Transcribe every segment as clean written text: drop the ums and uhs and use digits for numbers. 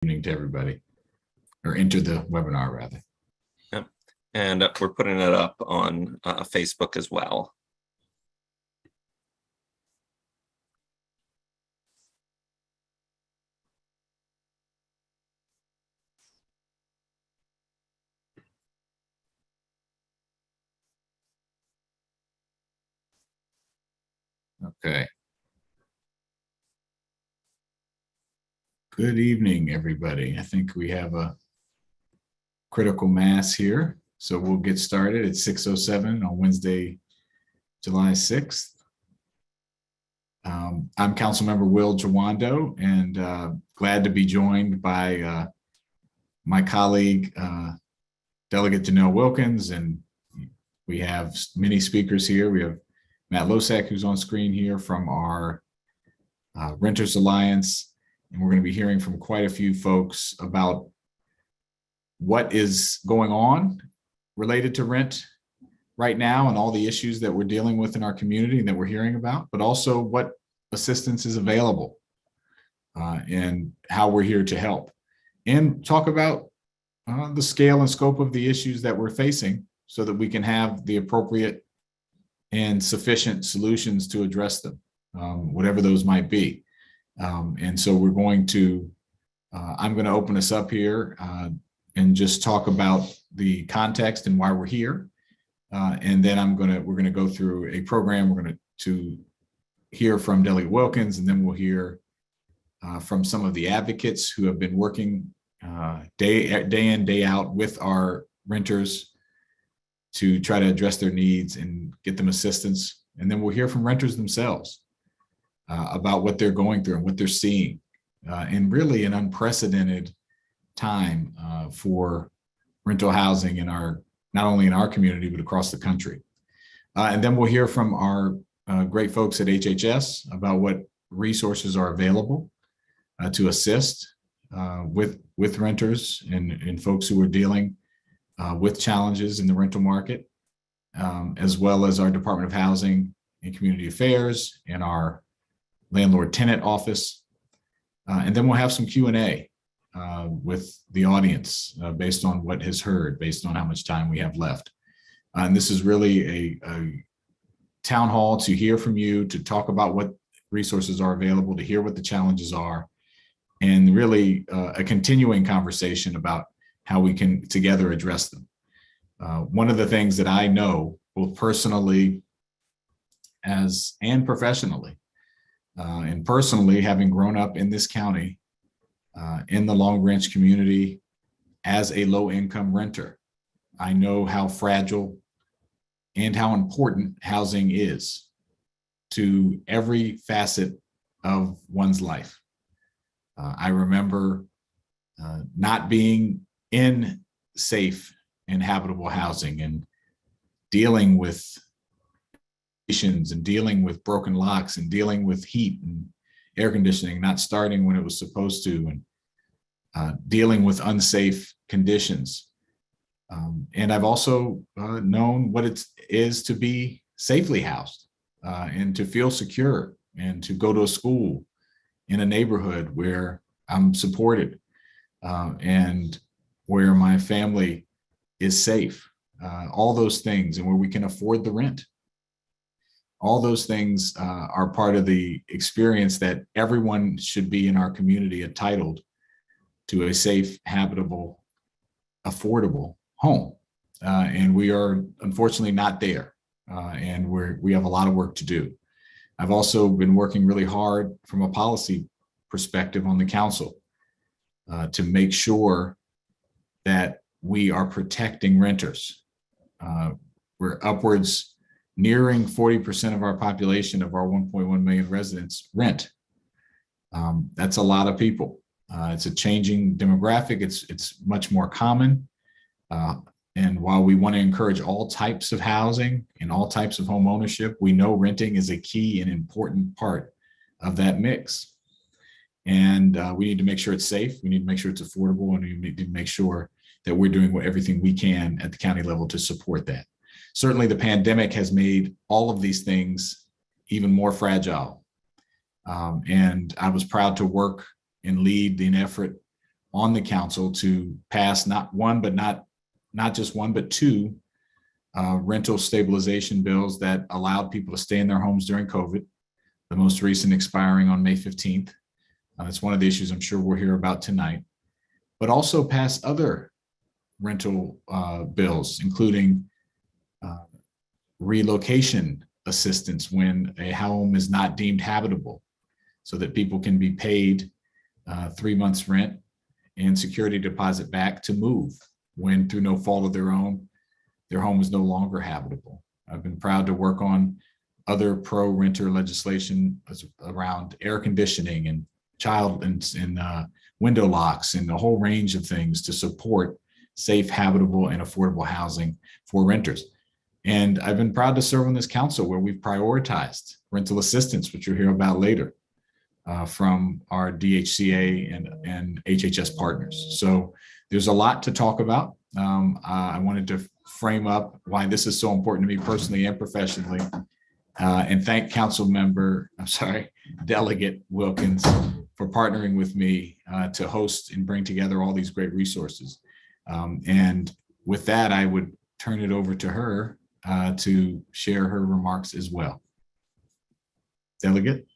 Evening to everybody, or enter the webinar rather. Yep. And we're putting it up on Facebook as well. Okay. Good evening, everybody. I think we have a critical mass here, so we'll get started at 6:07 on Wednesday, July 6th. I'm Councilmember Will Jawando, and glad to be joined by my colleague, Delegate Janelle Wilkins, and we have many speakers here. We have Matt Losak, who's on screen here from our Renters Alliance, and we're going to be hearing from quite a few folks about what is going on related to rent right now and all the issues that we're dealing with in our community and that we're hearing about, but also what assistance is available and how we're here to help, and talk about the scale and scope of the issues that we're facing so that we can have the appropriate and sufficient solutions to address them, whatever those might be. And so we're going to, I'm going to open us up here and just talk about the context and why we're here. And then we're going to go through a program. We're going to hear from Delegate Wilkins, and then we'll hear from some of the advocates who have been working day in, day out with our renters to try to address their needs and get them assistance. And then we'll hear from renters themselves about what they're going through and what they're seeing, and really an unprecedented time for rental housing in not only in our community, but across the country. And then we'll hear from our great folks at HHS about what resources are available to assist with renters and folks who are dealing with challenges in the rental market, as well as our Department of Housing and Community Affairs and our landlord tenant office. And then we'll have some Q&A with the audience based on what has heard, based on how much time we have left. And this is really a town hall to hear from you, to talk about what resources are available, to hear what the challenges are, and really a continuing conversation about how we can together address them. One of the things that I know, both personally and professionally, and personally, having grown up in this county, in the Long Branch community as a low-income renter, I know how fragile and how important housing is to every facet of one's life. I remember not being in safe and habitable housing and dealing with issues and dealing with broken locks and dealing with heat and air conditioning not starting when it was supposed to, and dealing with unsafe conditions. And I've also known what it is to be safely housed and to feel secure and to go to a school in a neighborhood where I'm supported and where my family is safe, all those things, and where we can afford the rent. All those things are part of the experience that everyone should be in our community entitled to a safe, habitable, affordable home. And we are unfortunately not there. And we have a lot of work to do. I've also been working really hard from a policy perspective on the council to make sure that we are protecting renters. We're upwards nearing 40% of our population of our 1.1 million residents rent. That's a lot of people. It's a changing demographic. It's much more common. And while we want to encourage all types of housing and all types of home ownership, we know renting is a key and important part of that mix. And we need to make sure it's safe. We need to make sure it's affordable, and we need to make sure that we're doing everything we can at the county level to support that. Certainly the pandemic has made all of these things even more fragile. And I was proud to work and lead an effort on the council to pass not just one, but two rental stabilization bills that allowed people to stay in their homes during COVID, the most recent expiring on May 15th. That's one of the issues I'm sure we'll hear about tonight, but also pass other rental bills, including relocation assistance when a home is not deemed habitable, so that people can be paid 3 months rent and security deposit back to move when, through no fault of their own, their home is no longer habitable. I've been proud to work on other pro-renter legislation around air conditioning and child and window locks and a whole range of things to support safe, habitable, and affordable housing for renters. And I've been proud to serve on this council where we've prioritized rental assistance, which you'll hear about later, from our DHCA and HHS partners. So there's a lot to talk about. I wanted to frame up why this is so important to me personally and professionally, and thank Delegate Wilkins for partnering with me to host and bring together all these great resources. And with that, I would turn it over to her to share her remarks as well. Delegate.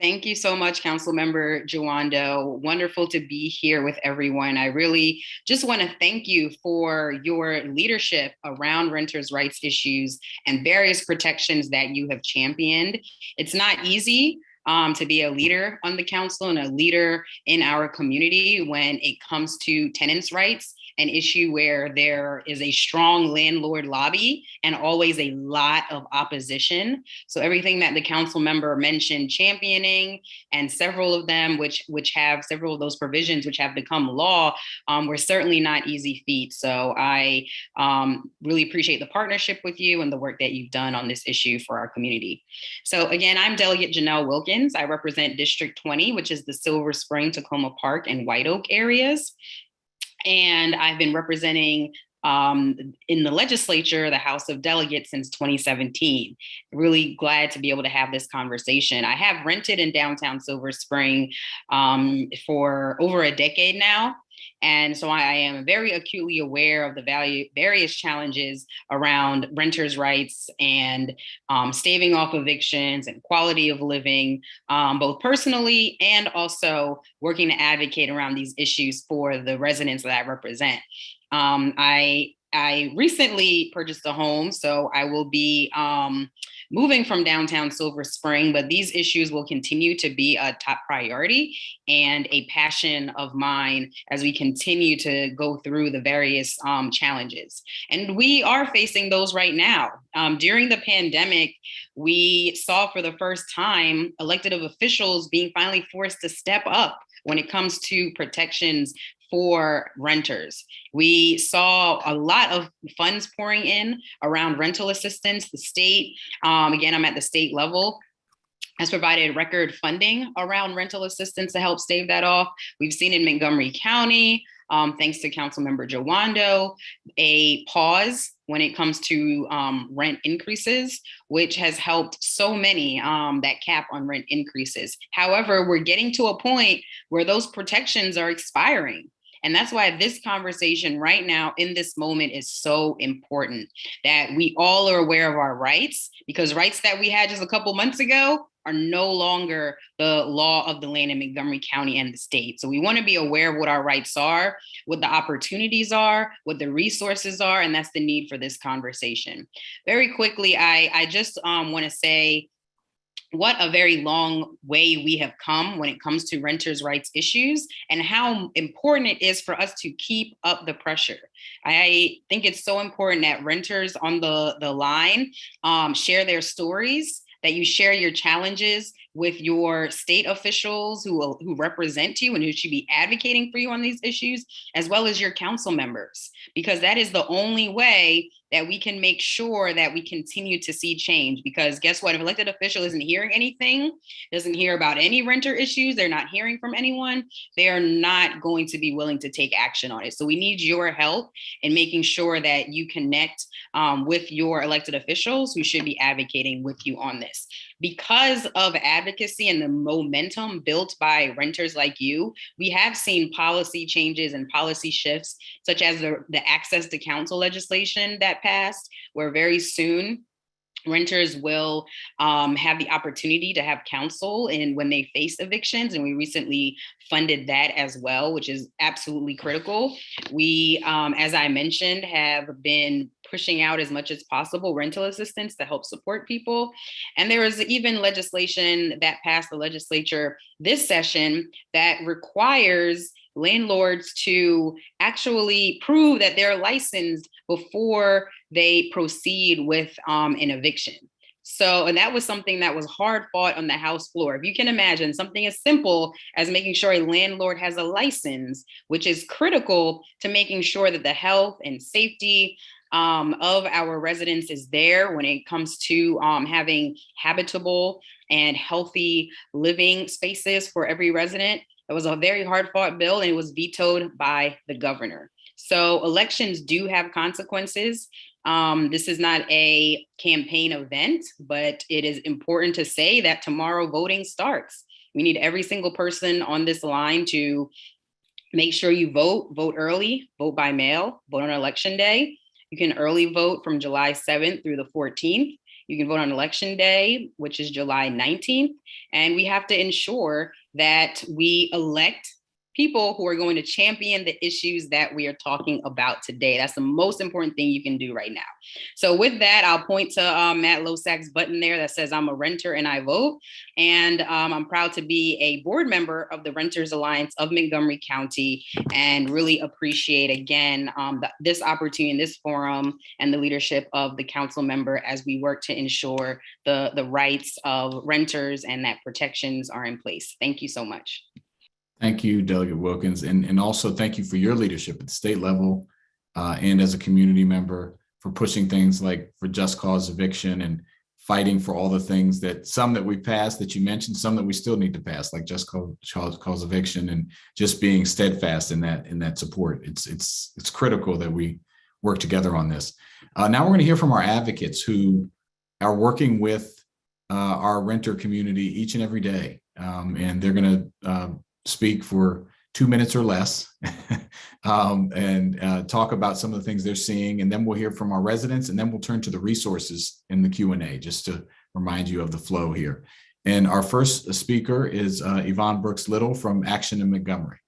Thank you so much, Councilmember Jawando. Wonderful to be here with everyone. I really just want to thank you for your leadership around renters' rights issues and various protections that you have championed. It's not easy to be a leader on the council and a leader in our community when it comes to tenants' rights, an issue where there is a strong landlord lobby and always a lot of opposition. So everything that the council member mentioned championing, and several of them which have several of those provisions which have become law, were certainly not easy feats. So I really appreciate the partnership with you and the work that you've done on this issue for our community. So again, I'm Delegate Janelle Wilkins. I represent District 20, which is the Silver Spring, Tacoma Park, and White Oak areas. And I've been representing in the legislature, the House of Delegates, since 2017. Really glad to be able to have this conversation. I have rented in downtown Silver Spring for over a decade now. And so I am very acutely aware of the various challenges around renters' rights and staving off evictions and quality of living, both personally and also working to advocate around these issues for the residents that I represent. I recently purchased a home, so I will be moving from downtown Silver Spring, but these issues will continue to be a top priority and a passion of mine as we continue to go through the various challenges. And we are facing those right now. During the pandemic, we saw for the first time elected officials being finally forced to step up when it comes to protections for renters. We saw a lot of funds pouring in around rental assistance. The state, again, I'm at the state level, has provided record funding around rental assistance to help stave that off. We've seen in Montgomery County, thanks to Councilmember Jawando, a pause when it comes to rent increases, which has helped so many, that cap on rent increases. However, we're getting to a point where those protections are expiring. And that's why this conversation right now in this moment is so important, that we all are aware of our rights, because rights that we had just a couple months ago are no longer the law of the land in Montgomery County and the state. So we want to be aware of what our rights are, what the opportunities are, what the resources are, and that's the need for this conversation. Very quickly, I just want to say what a very long way we have come when it comes to renters' rights issues, and how important it is for us to keep up the pressure. I think it's so important that renters on the line share their stories, that you share your challenges with your state officials who represent you and who should be advocating for you on these issues, as well as your council members, because that is the only way that we can make sure that we continue to see change. Because guess what? If an elected official isn't hearing anything, doesn't hear about any renter issues, they're not hearing from anyone, they are not going to be willing to take action on it. So we need your help in making sure that you connect with your elected officials who should be advocating with you on this. because of advocacy and the momentum built by renters like you, we have seen policy changes and policy shifts, such as the access to counsel legislation that passed, where very soon renters will have the opportunity to have counsel when they face evictions. And we recently funded that as well, which is absolutely critical. We, as I mentioned, have been pushing out as much as possible rental assistance to help support people. And there was even legislation that passed the legislature this session that requires landlords to actually prove that they're licensed before they proceed with an eviction. So, and that was something that was hard fought on the House floor. If you can imagine something as simple as making sure a landlord has a license, which is critical to making sure that the health and safety of our residents is there when it comes to having habitable and healthy living spaces for every resident. It was a very hard fought bill, and it was vetoed by the governor. So elections do have consequences. This is not a campaign event, but it is important to say that tomorrow voting starts. We need every single person on this line to make sure you vote early, vote by mail, vote on election day. You can early vote from July 7th through the 14th. You can vote on election day, which is July 19th. And we have to ensure that we elect people who are going to champion the issues that we are talking about today. That's the most important thing you can do right now. So with that, I'll point to Matt Losak's button there that says I'm a renter and I vote. And I'm proud to be a board member of the Renters Alliance of Montgomery County, and really appreciate again this opportunity, this forum, and the leadership of the council member as we work to ensure the rights of renters and that protections are in place. Thank you so much. Thank you, Delegate Wilkins. And also thank you for your leadership at the state level and as a community member for pushing things like for just cause eviction and fighting for all the things that some that we passed that you mentioned, some that we still need to pass, like just cause eviction, and just being steadfast in that support. It's critical that we work together on this. Now we're going to hear from our advocates who are working with our renter community each and every day. And they're going to speak for 2 minutes or less and talk about some of the things they're seeing. And then we'll hear from our residents, and then we'll turn to the resources in the Q&A, just to remind you of the flow here. And our first speaker is Yvonne Brooks-Little from Action in Montgomery.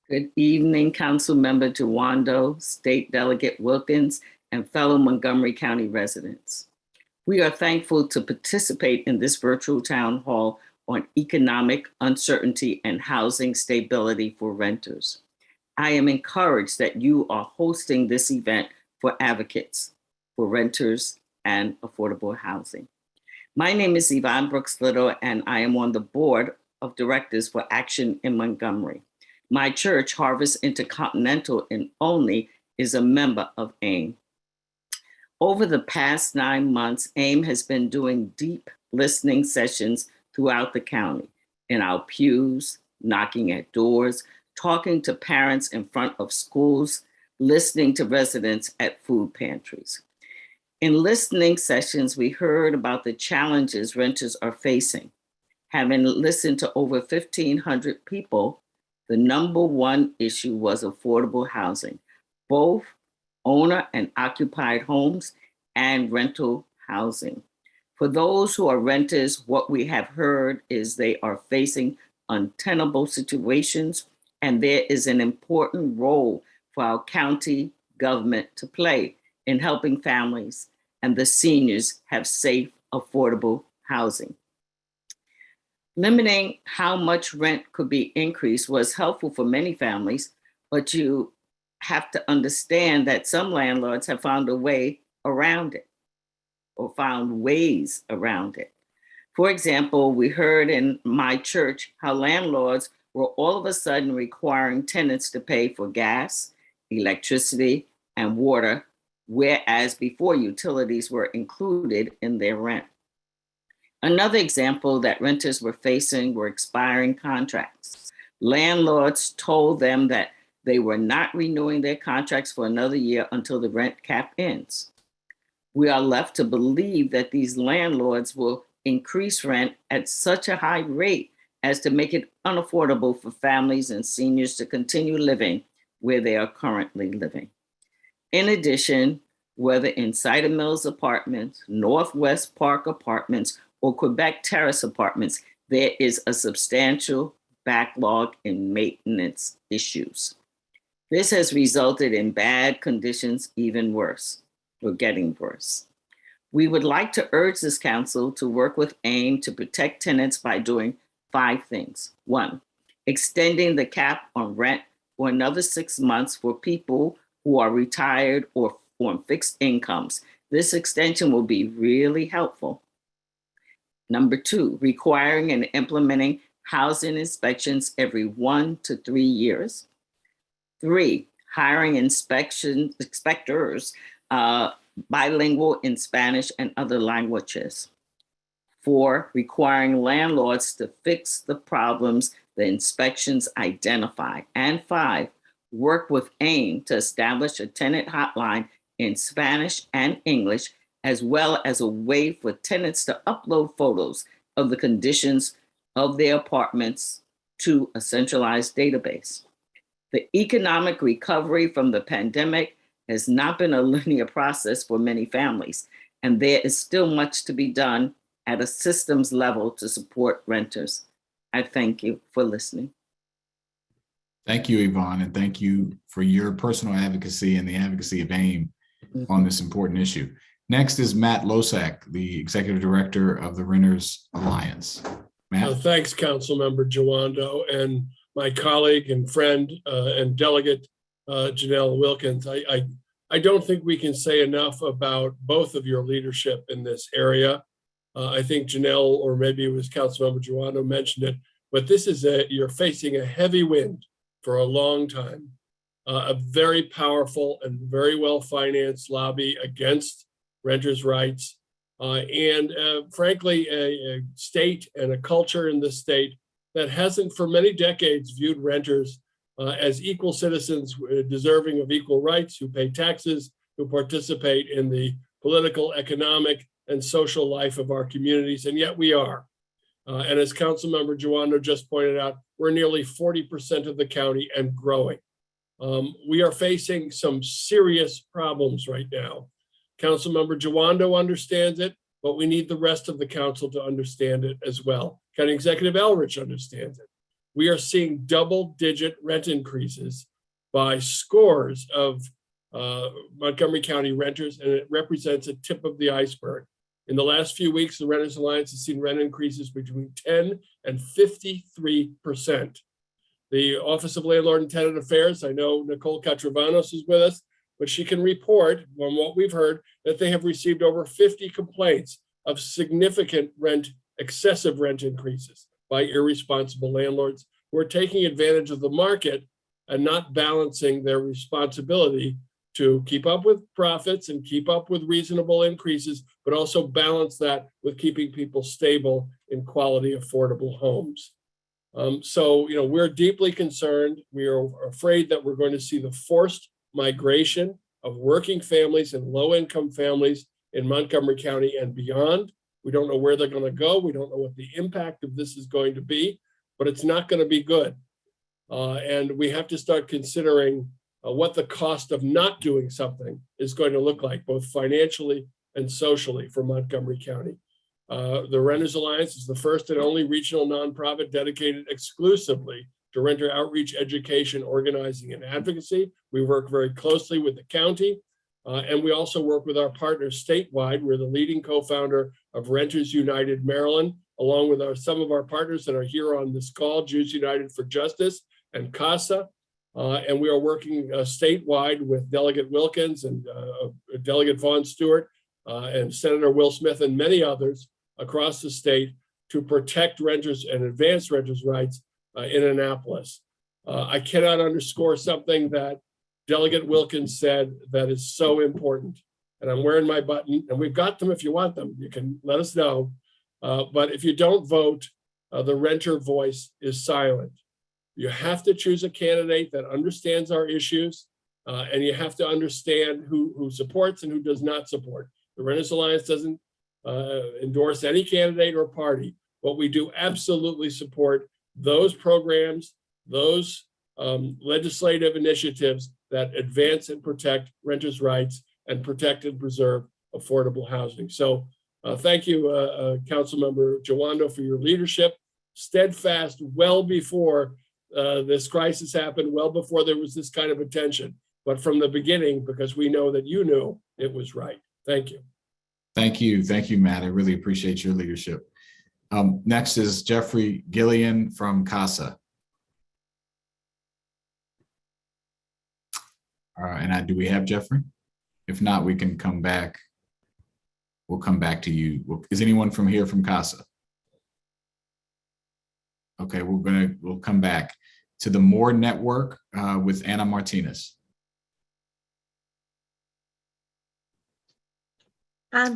Good evening, Council Member Tawando, State Delegate Wilkins, and fellow Montgomery County residents. We are thankful to participate in this virtual town hall on economic uncertainty and housing stability for renters. I am encouraged that you are hosting this event for advocates for renters and affordable housing. My name is Yvonne Brooks-Little, and I am on the board of directors for Action in Montgomery. My church, Harvest Intercontinental in Olney, is a member of AIM. Over the past 9 months, AIM has been doing deep listening sessions throughout the county, in our pews, knocking at doors, talking to parents in front of schools, listening to residents at food pantries. In listening sessions, we heard about the challenges renters are facing. Having listened to over 1,500 people, the number one issue was affordable housing, both owner and occupied homes and rental housing. For those who are renters, what we have heard is they are facing untenable situations, and there is an important role for our county government to play in helping families and the seniors have safe, affordable housing. Limiting how much rent could be increased was helpful for many families, but you have to understand that some landlords have found a way around it, or found ways around it. For example, we heard in my church how landlords were all of a sudden requiring tenants to pay for gas, electricity, and water, whereas before utilities were included in their rent. Another example that renters were facing were expiring contracts. Landlords told them that they were not renewing their contracts for another year until the rent cap ends. We are left to believe that these landlords will increase rent at such a high rate as to make it unaffordable for families and seniors to continue living where they are currently living. In addition, whether in Cider Mills Apartments, Northwest Park Apartments, or Quebec Terrace Apartments, there is a substantial backlog in maintenance issues. This has resulted in bad conditions even worse, or getting worse. We would like to urge this council to work with AIM to protect tenants by doing 5 things. 1, extending the cap on rent for another 6 months for people who are retired or on fixed incomes. This extension will be really helpful. Number 2, requiring and implementing housing inspections every 1 to 3 years. 3, hiring inspectors bilingual in Spanish and other languages. 4, requiring landlords to fix the problems the inspections identify. And 5, work with AIM to establish a tenant hotline in Spanish and English, as well as a way for tenants to upload photos of the conditions of their apartments to a centralized database. The economic recovery from the pandemic has not been a linear process for many families, and there is still much to be done at a systems level to support renters. I thank you for listening. Thank you, Yvonne, and thank you for your personal advocacy and the advocacy of AIM on this important issue. Next is Matt Losak, the Executive Director of the Renters Alliance. Matt? Thanks, Councilmember Jawando, and my colleague and friend and delegate, Janelle Wilkins. I don't think we can say enough about both of your leadership in this area. I think Janelle, or maybe it was Councilmember Jawando, mentioned it, but this is you're facing a heavy wind for a long time. A very powerful and very well-financed lobby against renters' rights, and frankly, a state and a culture in this state that hasn't for many decades viewed renters as equal citizens deserving of equal rights, who pay taxes, who participate in the political, economic, and social life of our communities, and yet we are. And as Councilmember Jawando just pointed out, we're nearly 40% of the county and growing. We are facing some serious problems right now. Councilmember Jawando understands it, but we need the rest of the council to understand it as well. County Executive Elrich understands it. We are seeing double-digit rent increases by scores of Montgomery County renters, and it represents a tip of the iceberg. In the last few weeks, the Renters Alliance has seen rent increases between 10 and 53%. The Office of Landlord and Tenant Affairs, I know Nicole Catravanos is with us, but she can report from what we've heard that they have received over 50 complaints of significant excessive rent increases by irresponsible landlords who are taking advantage of the market and not balancing their responsibility to keep up with profits and keep up with reasonable increases, but also balance that with keeping people stable in quality, affordable homes. So, we're deeply concerned. We are afraid that we're going to see the forced migration of working families and low-income families in Montgomery County and beyond. We don't know where they're going to go. We don't know what the impact of this is going to be, but it's not going to be good. And we have to start considering what the cost of not doing something is going to look like, both financially and socially for Montgomery County. The Renters Alliance is the first and only regional nonprofit dedicated exclusively to renter outreach, education, organizing, and advocacy. We work very closely with the county, and we also work with our partners statewide. We're the leading co-founder of Renters United Maryland, along with some of our partners that are here on this call, Jews United for Justice and CASA. And we are working statewide with Delegate Wilkins and Delegate Vaughn Stewart and Senator Will Smith and many others across the state to protect renters and advance renters' rights in Annapolis. I cannot underscore something that Delegate Wilkins said that is so important. And I'm wearing my button, and we've got them if you want them. You can let us know. But if you don't vote, the renter voice is silent. You have to choose a candidate that understands our issues, and you have to understand who supports and who does not support. The Renters Alliance doesn't endorse any candidate or party, but we do absolutely support those programs, those legislative initiatives that advance and protect renters' rights and protect and preserve affordable housing. So thank you, Councilmember Jawando, for your leadership, steadfast well before this crisis happened, well before there was this kind of attention, but from the beginning, because we know that you knew it was right. Thank you. Thank you. Thank you, Matt. I really appreciate your leadership. Next is Jeffrey Gilliam from CASA. And do we have Jeffrey? If not, we can come back. We'll come back to you. Is anyone from here from CASA? Okay, we'll come back to the More Network with Anna Martinez.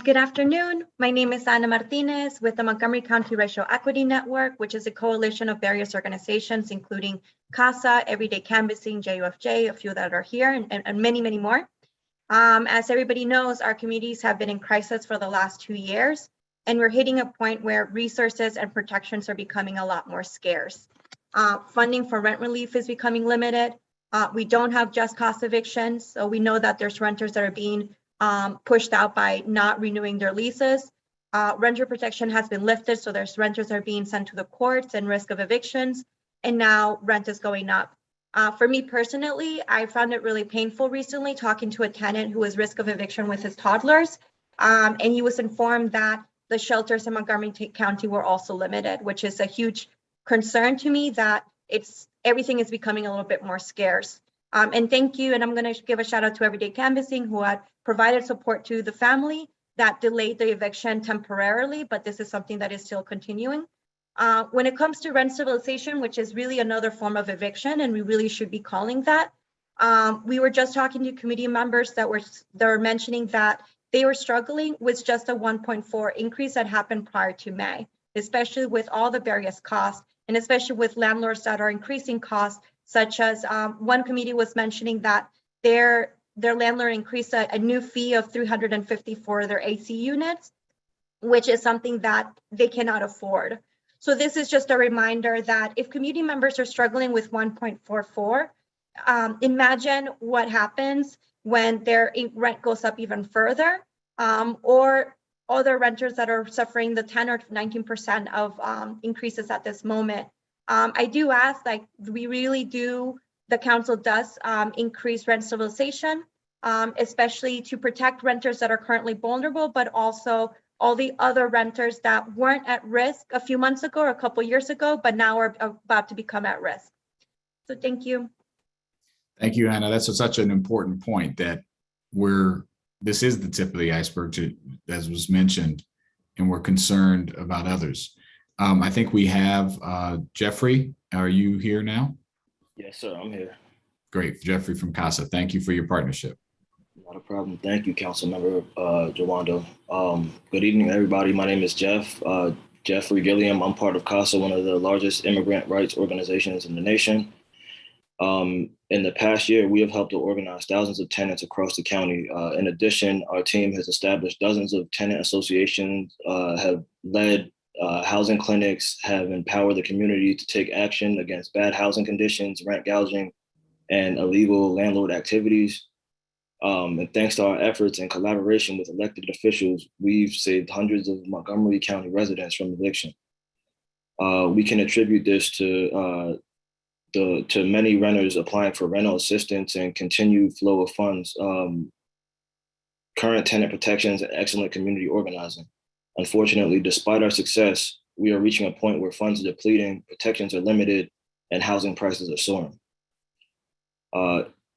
Good afternoon. My name is Ana Martinez with the Montgomery County Racial Equity Network, which is a coalition of various organizations, including CASA, Everyday Canvassing, JUFJ, a few that are here, and many, many more. As everybody knows, our communities have been in crisis for the last 2 years, and we're hitting a point where resources and protections are becoming a lot more scarce. Funding for rent relief is becoming limited. We don't have just cost evictions, so we know that there's renters that are being pushed out by not renewing their leases. Renter protection has been lifted, so there's renters that are being sent to the courts and risk of evictions, and now rent is going up. For me personally, I found it really painful recently talking to a tenant who was risk of eviction with his toddlers, and he was informed that the shelters in Montgomery County were also limited, which is a huge concern to me that everything is becoming a little bit more scarce. And thank you, and I'm going to give a shout out to Everyday Canvassing, who had provided support to the family that delayed the eviction temporarily, but this is something that is still continuing. When it comes to rent stabilization, which is really another form of eviction, and we really should be calling that, we were just talking to committee members that were mentioning that they were struggling with just a 1.4 increase that happened prior to May, especially with all the various costs, and especially with landlords that are increasing costs, such as one committee was mentioning that their landlord increased a new fee of $350 for their AC units, which is something that they cannot afford. So this is just a reminder that if community members are struggling with 1.44, imagine what happens when their rent goes up even further, or other renters that are suffering the 10 or 19% of increases at this moment. I do ask, like, we really do, the council does increase rent stabilization, especially to protect renters that are currently vulnerable, but also all the other renters that weren't at risk a few months ago or a couple years ago, but now are about to become at risk. So thank you. Thank you, Anna. That's such an important point, that this is the tip of the iceberg, as was mentioned, and we're concerned about others. I think we have Jeffrey. Are you here now? Yes, sir. I'm here. Great. Jeffrey from CASA. Thank you for your partnership. Not a problem. Thank you, Councilmember Jawando. Good evening, everybody. My name is Jeffrey Gilliam. I'm part of CASA, one of the largest immigrant rights organizations in the nation. In the past year, we have helped to organize thousands of tenants across the county. In addition, our team has established dozens of tenant associations, have led housing clinics, have empowered the community to take action against bad housing conditions, rent gouging, and illegal landlord activities. And thanks to our efforts and collaboration with elected officials, we've saved hundreds of Montgomery County residents from eviction. We can attribute this to many renters applying for rental assistance and continued flow of funds, current tenant protections, and excellent community organizing. Unfortunately, despite our success, we are reaching a point where funds are depleting, protections are limited, and housing prices are soaring.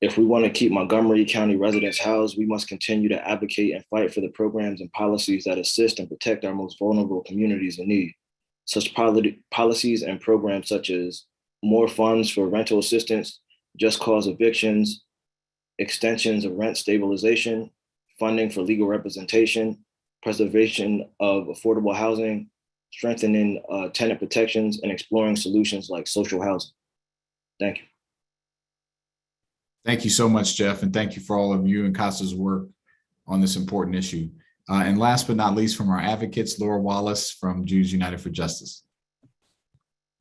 If we want to keep Montgomery County residents housed, we must continue to advocate and fight for the programs and policies that assist and protect our most vulnerable communities in need. Such policies and programs such as more funds for rental assistance, just cause evictions, extensions of rent stabilization, funding for legal representation, preservation of affordable housing, strengthening tenant protections, and exploring solutions like social housing. Thank you. Thank you so much, Jeff, and thank you for all of you and CASA's work on this important issue. And last but not least, from our advocates, Laura Wallace from Jews United for Justice.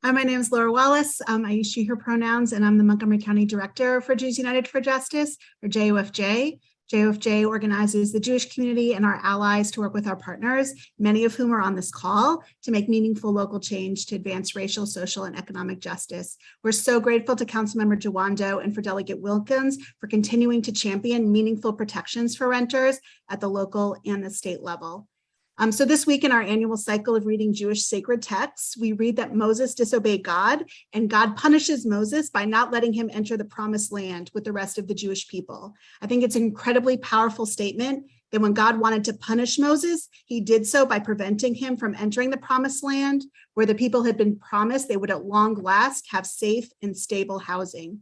Hi, my name is Laura Wallace. I use she, her pronouns, and I'm the Montgomery County Director for Jews United for Justice, or JUFJ. JUFJ organizes the Jewish community and our allies to work with our partners, many of whom are on this call, to make meaningful local change to advance racial, social, and economic justice. We're so grateful to Councilmember Jawando and for Delegate Wilkins for continuing to champion meaningful protections for renters at the local and the state level. So this week in our annual cycle of reading Jewish sacred texts, we read that Moses disobeyed God, and God punishes Moses by not letting him enter the promised land with the rest of the Jewish people. I think it's an incredibly powerful statement that when God wanted to punish Moses, he did so by preventing him from entering the promised land, where the people had been promised they would at long last have safe and stable housing.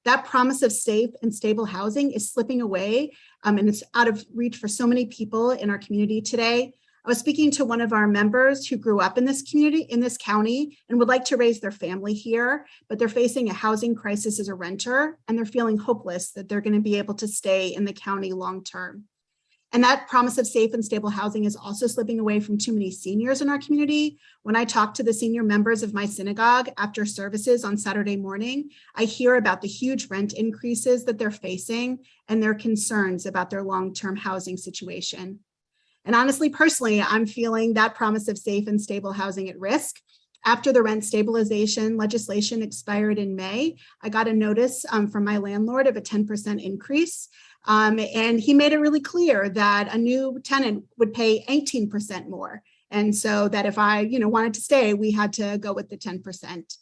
That promise of safe and stable housing is slipping away, and it's out of reach for so many people in our community today. I was speaking to one of our members who grew up in this community, in this county, and would like to raise their family here, but they're facing a housing crisis as a renter, and they're feeling hopeless that they're going to be able to stay in the county long term. And that promise of safe and stable housing is also slipping away from too many seniors in our community. When I talk to the senior members of my synagogue after services on Saturday morning, I hear about the huge rent increases that they're facing and their concerns about their long-term housing situation. And honestly, personally, I'm feeling that promise of safe and stable housing at risk. After the rent stabilization legislation expired in May, I got a notice from my landlord of a 10% increase. And he made it really clear that a new tenant would pay 18% more. And so that if I wanted to stay, we had to go with the 10%.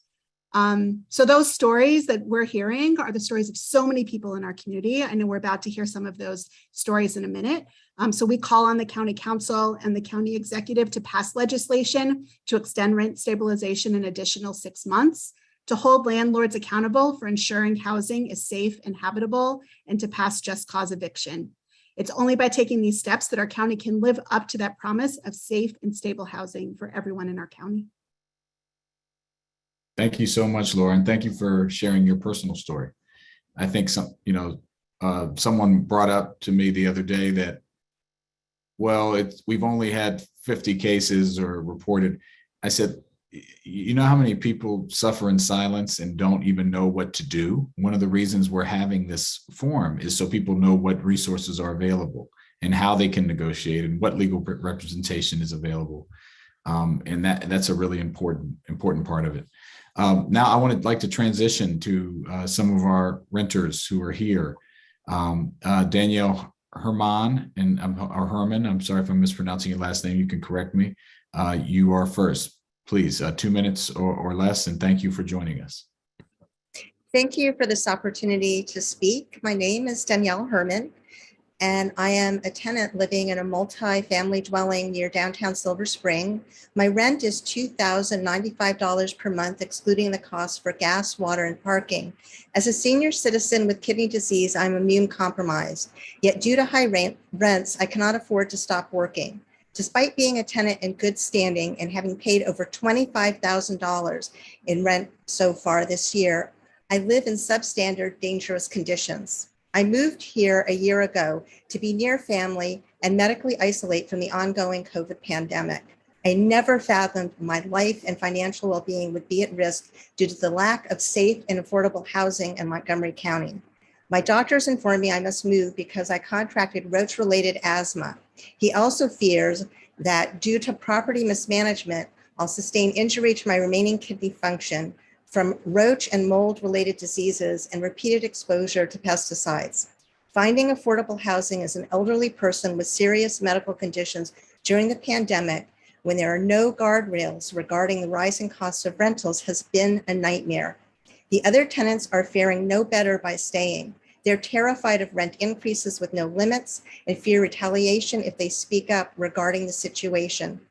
So those stories that we're hearing are the stories of so many people in our community. I know we're about to hear some of those stories in a minute. So we call on the county council and the county executive to pass legislation to extend rent stabilization an additional 6 months, to hold landlords accountable for ensuring housing is safe and habitable, and to pass just cause eviction. It's only by taking these steps that our county can live up to that promise of safe and stable housing for everyone in our county. Thank you so much, Laura, and thank you for sharing your personal story. I think someone brought up to me the other day that, well, we've only had 50 cases or reported. I said, you know how many people suffer in silence and don't even know what to do? One of the reasons we're having this forum is so people know what resources are available and how they can negotiate and what legal representation is available. And that's a really important part of it. Now I would like to transition to some of our renters who are here. Danielle Herman or Herman, I'm sorry if I'm mispronouncing your last name, you can correct me. You are first, please, 2 minutes or less, and thank you for joining us. Thank you for this opportunity to speak. My name is Danielle Herman, and I am a tenant living in a multi-family dwelling near downtown Silver Spring. My rent is $2,095 per month, excluding the cost for gas, water, and parking. As a senior citizen with kidney disease, I'm immune compromised. Yet due to high rents, I cannot afford to stop working. Despite being a tenant in good standing and having paid over $25,000 in rent so far this year, I live in substandard, dangerous conditions. I moved here a year ago to be near family and medically isolate from the ongoing COVID pandemic. I never fathomed my life and financial well-being would be at risk due to the lack of safe and affordable housing in Montgomery County. My doctors informed me I must move because I contracted roach-related asthma. He also fears that due to property mismanagement, I'll sustain injury to my remaining kidney function from roach and mold-related diseases and repeated exposure to pesticides. Finding affordable housing as an elderly person with serious medical conditions during the pandemic, when there are no guardrails regarding the rising costs of rentals, has been a nightmare. The other tenants are faring no better by staying. They're terrified of rent increases with no limits and fear retaliation if they speak up regarding the situation.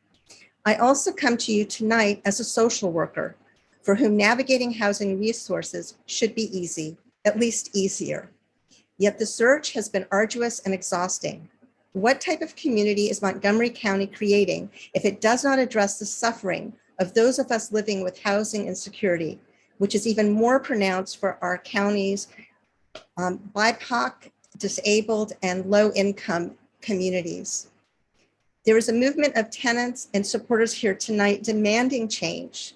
I also come to you tonight as a social worker for whom navigating housing resources should be easy, at least easier. Yet the search has been arduous and exhausting. What type of community is Montgomery County creating if it does not address the suffering of those of us living with housing insecurity, which is even more pronounced for our county's BIPOC, disabled, and low-income communities? There is a movement of tenants and supporters here tonight demanding change.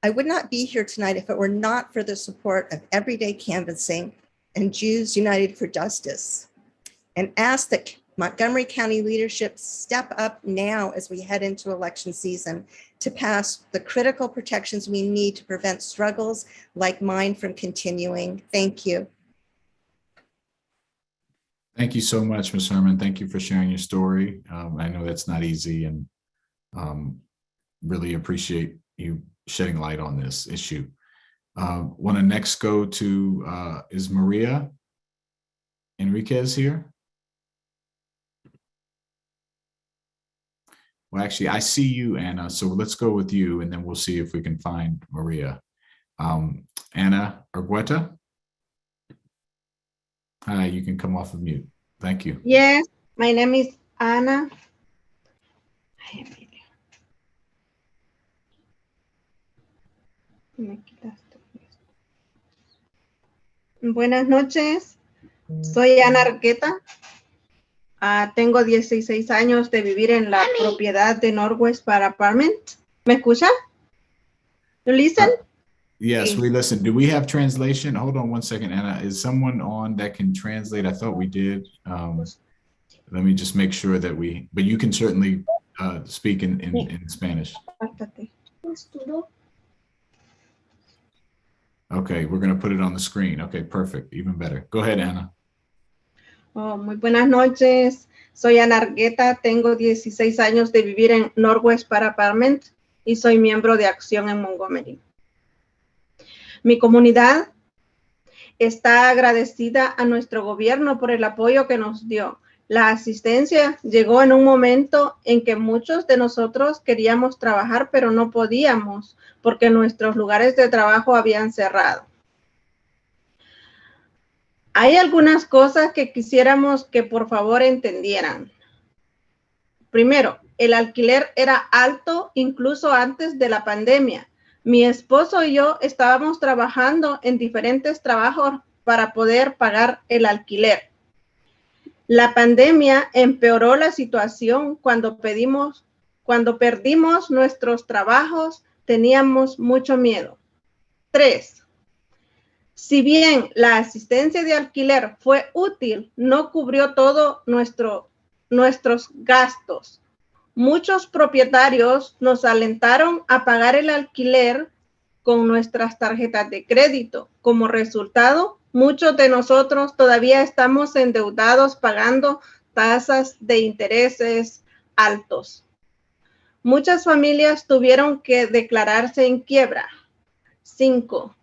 I would not be here tonight if it were not for the support of everyday canvassing and Jews United for Justice, and ask that Montgomery County leadership step up now as we head into election season to pass the critical protections we need to prevent struggles like mine from continuing. Thank you. Thank you so much, Ms. Herman. Thank you for sharing your story. I know that's not easy, and really appreciate you shedding light on this issue. Want to next go to, is Maria Enriquez here? Well, actually, I see you, Anna, so let's go with you, and then we'll see if we can find Maria. Anna Argueta? Hi, you can come off of mute. Thank you. Yes, my name is Ana. Buenas noches, soy Ana Argueta. Tengo 16 años de vivir en la propiedad de Northwest para Apartment. ¿Me escucha? You listen? Yes, we listen. Do we have translation? Hold on one second, Anna. Is someone on that can translate? I thought we did. Let me just make sure that but you can certainly speak in Spanish. Okay, we're going to put it on the screen. Okay, perfect. Even better. Go ahead, Anna. Oh, muy buenas noches. Soy Ana Argueta. Tengo 16 años de vivir en Northwest para Apartment y soy miembro de Acción en Montgomery. Mi comunidad está agradecida a nuestro gobierno por el apoyo que nos dio. La asistencia llegó en un momento en que muchos de nosotros queríamos trabajar, pero no podíamos porque nuestros lugares de trabajo habían cerrado. Hay algunas cosas que quisiéramos que por favor entendieran. Primero, el alquiler era alto incluso antes de la pandemia. Mi esposo y yo estábamos trabajando en diferentes trabajos para poder pagar el alquiler. La pandemia empeoró la situación cuando perdimos nuestros trabajos, teníamos mucho miedo. 3. Si bien la asistencia de alquiler fue útil, no cubrió todos nuestros gastos. Muchos propietarios nos alentaron a pagar el alquiler con nuestras tarjetas de crédito. Como resultado, muchos de nosotros todavía estamos endeudados pagando tasas de intereses altos. Muchas familias tuvieron que declararse en quiebra. 5.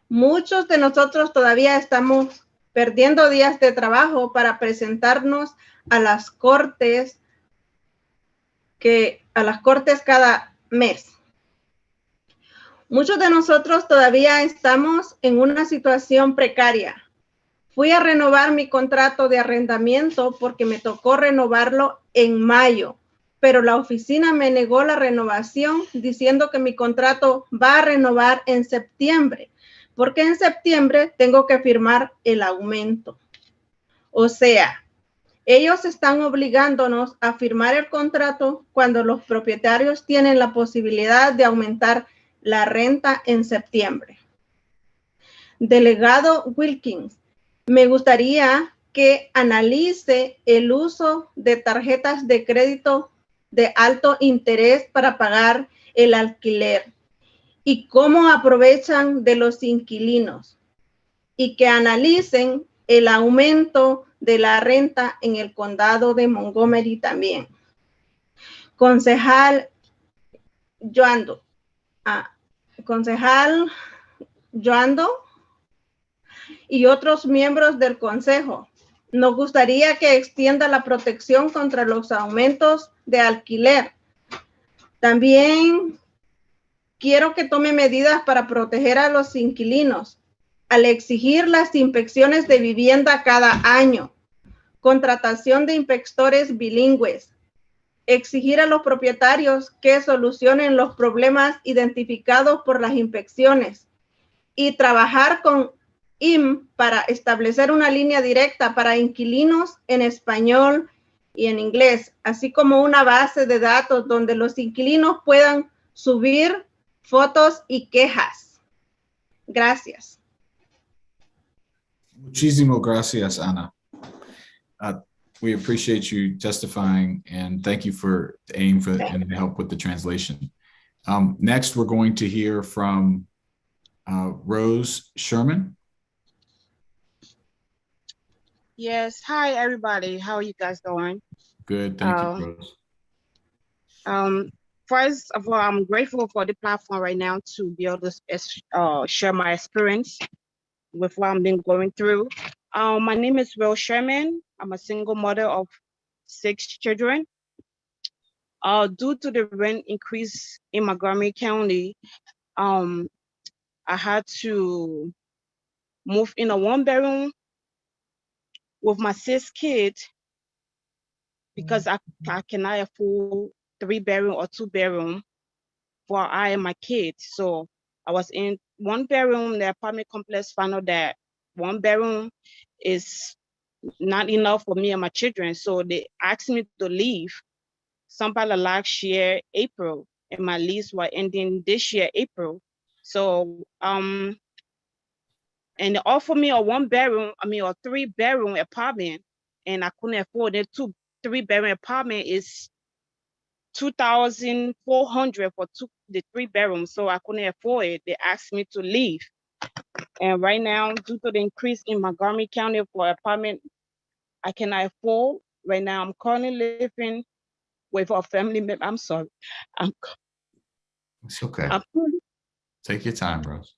Muchos de nosotros todavía estamos perdiendo días de trabajo para presentarnos a las cortes cada mes. Muchos de nosotros todavía estamos en una situación precaria. Fui a renovar mi contrato de arrendamiento porque me tocó renovarlo en mayo, pero la oficina me negó la renovación diciendo que mi contrato va a renovar en septiembre, porque en septiembre tengo que firmar el aumento. O sea, ellos están obligándonos a firmar el contrato cuando los propietarios tienen la posibilidad de aumentar la renta en septiembre. Delegado Wilkins, me gustaría que analice el uso de tarjetas de crédito de alto interés para pagar el alquiler y cómo aprovechan de los inquilinos, y que analicen el aumento de la renta en el condado de Montgomery también. Concejal Joando y otros miembros del consejo, nos gustaría que extienda la protección contra los aumentos de alquiler. También quiero que tome medidas para proteger a los inquilinos al exigir las inspecciones de vivienda cada año, contratación de inspectores bilingües, exigir a los propietarios que solucionen los problemas identificados por las inspecciones y trabajar con IM para establecer una línea directa para inquilinos en español y en inglés, así como una base de datos donde los inquilinos puedan subir fotos y quejas. Gracias. Muchísimas gracias, Ana. We appreciate you testifying and thank you for aim for and help with the translation. Next, we're going to hear from Rose Sherman. Yes. Hi, everybody. How are you guys doing? Good. Thank you, Rose. First of all, I'm grateful for the platform right now to be able to share my experience with what I've been going through. My name is Rose Sherman. I'm a single mother of 6 children. Due to the rent increase in Montgomery County, I had to move in a 1-bedroom with my 6 kids because I cannot afford 3-bedroom or 2-bedroom for I and my kids. So I was in 1-bedroom. The apartment complex found out that 1 bedroom is not enough for me and my children. So they asked me to leave sometime last year, April, and my lease was ending this year, April. So, and they offered me a 1-bedroom, a 3-bedroom apartment, and I couldn't afford it. 3-bedroom apartment is $2,400 for the 3-bedroom, so I couldn't afford it. They asked me to leave. And right now, due to the increase in Montgomery County for apartment, I cannot afford. Right now, I'm currently living with a family member. I'm sorry. It's okay. Take your time, Rose.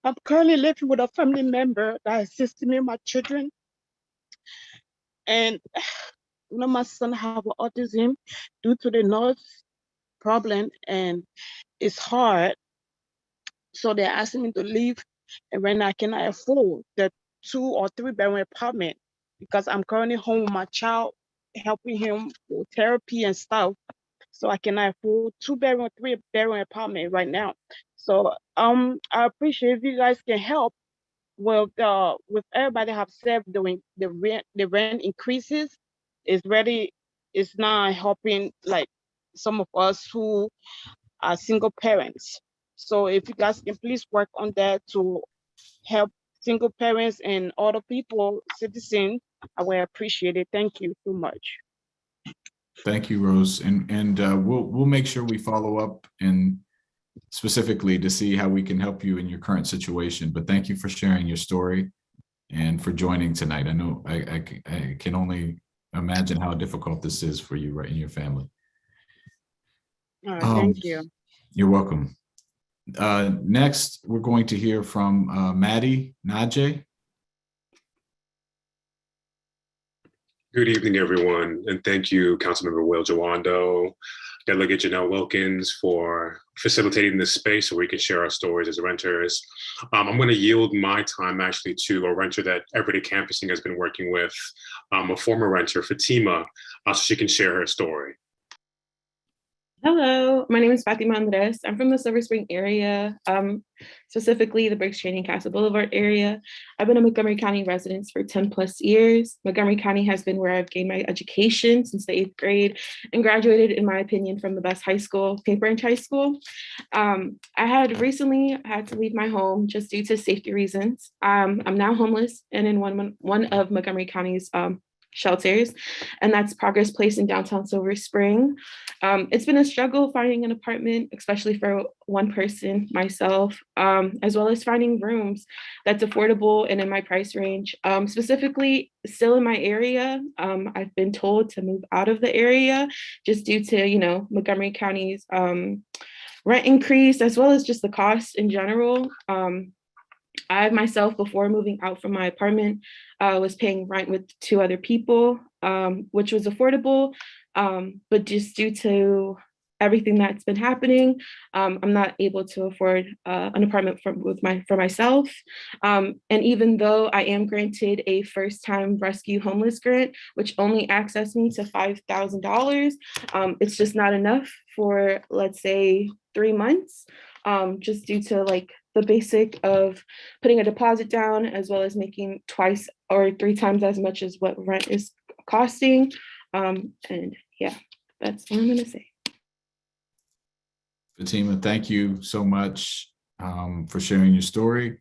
I'm currently living with a family member that assists me and my children. And my son have autism due to the noise problem, and it's hard. So they're asking me to leave, and right now I cannot afford the 2 or 3-bedroom apartment because I'm currently home with my child, helping him with therapy and stuff. So I cannot afford 2-bedroom, 3-bedroom apartment right now. So I appreciate if you guys can help with everybody have said the rent increases it's not helping like some of us who are single parents. So if you guys can please work on that to help single parents and other people, citizens, I will appreciate it. Thank you so much. Thank you, Rose. And we'll make sure we follow up and specifically to see how we can help you in your current situation. But thank you for sharing your story and for joining tonight. I know I can only imagine how difficult this is for you, right, in your family. All right, thank you. You're welcome. Next, we're going to hear from Maddie Najee. Good evening, everyone, and thank you, Councilmember Will Jawando, Delegate Janelle Wilkins, for facilitating this space so we can share our stories as renters. I'm going to yield my time actually to a renter that Everyday Campusing has been working with, a former renter, Fatima, so she can share her story. Hello, my name is Fatima. I'm from the Silver Spring area, specifically the Briggs Training Castle Boulevard area. I've been a Montgomery County resident for 10 plus years. Montgomery County has been where I've gained my education since the 8th grade and graduated, in my opinion, from the best high school, Paint Branch High School. I had recently had to leave my home just due to safety reasons. I'm now homeless and in one of Montgomery County's shelters, and that's Progress Place in downtown Silver Spring. It's been a struggle finding an apartment, especially for one person, myself, as well as finding rooms that's affordable and in my price range. Specifically, still in my area, I've been told to move out of the area just due to, Montgomery County's rent increase, as well as just the cost in general. I myself, before moving out from my apartment, was paying rent with 2 other people, which was affordable, but just due to everything that's been happening, I'm not able to afford an apartment for myself. And even though I am granted a first-time rescue homeless grant, which only access me to $5,000, it's just not enough for, let's say, 3 months, just due to the basic of putting a deposit down, as well as making 2 or 3 times as much as what rent is costing. And yeah, that's all I'm gonna say. Fatima, thank you so much for sharing your story.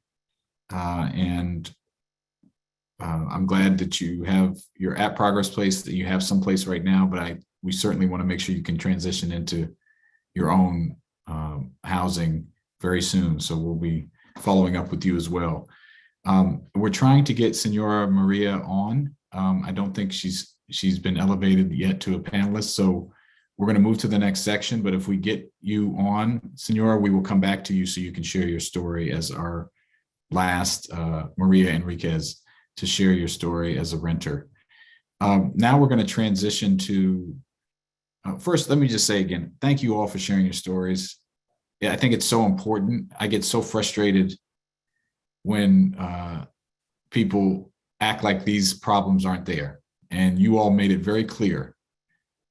I'm glad that you're at Progress Place, that you have someplace right now, but we certainly want to make sure you can transition into your own housing very soon. So we'll be following up with you as well. We're trying to get Senora Maria on. I don't think she's been elevated yet to a panelist. So we're going to move to the next section, but if we get you on, Senora, we will come back to you so you can share your story as our last Maria Enriquez to share your story as a renter. Now we're going to transition to, first, let me just say again, thank you all for sharing your stories. Yeah, I think it's so important. I get so frustrated when people act like these problems aren't there. And you all made it very clear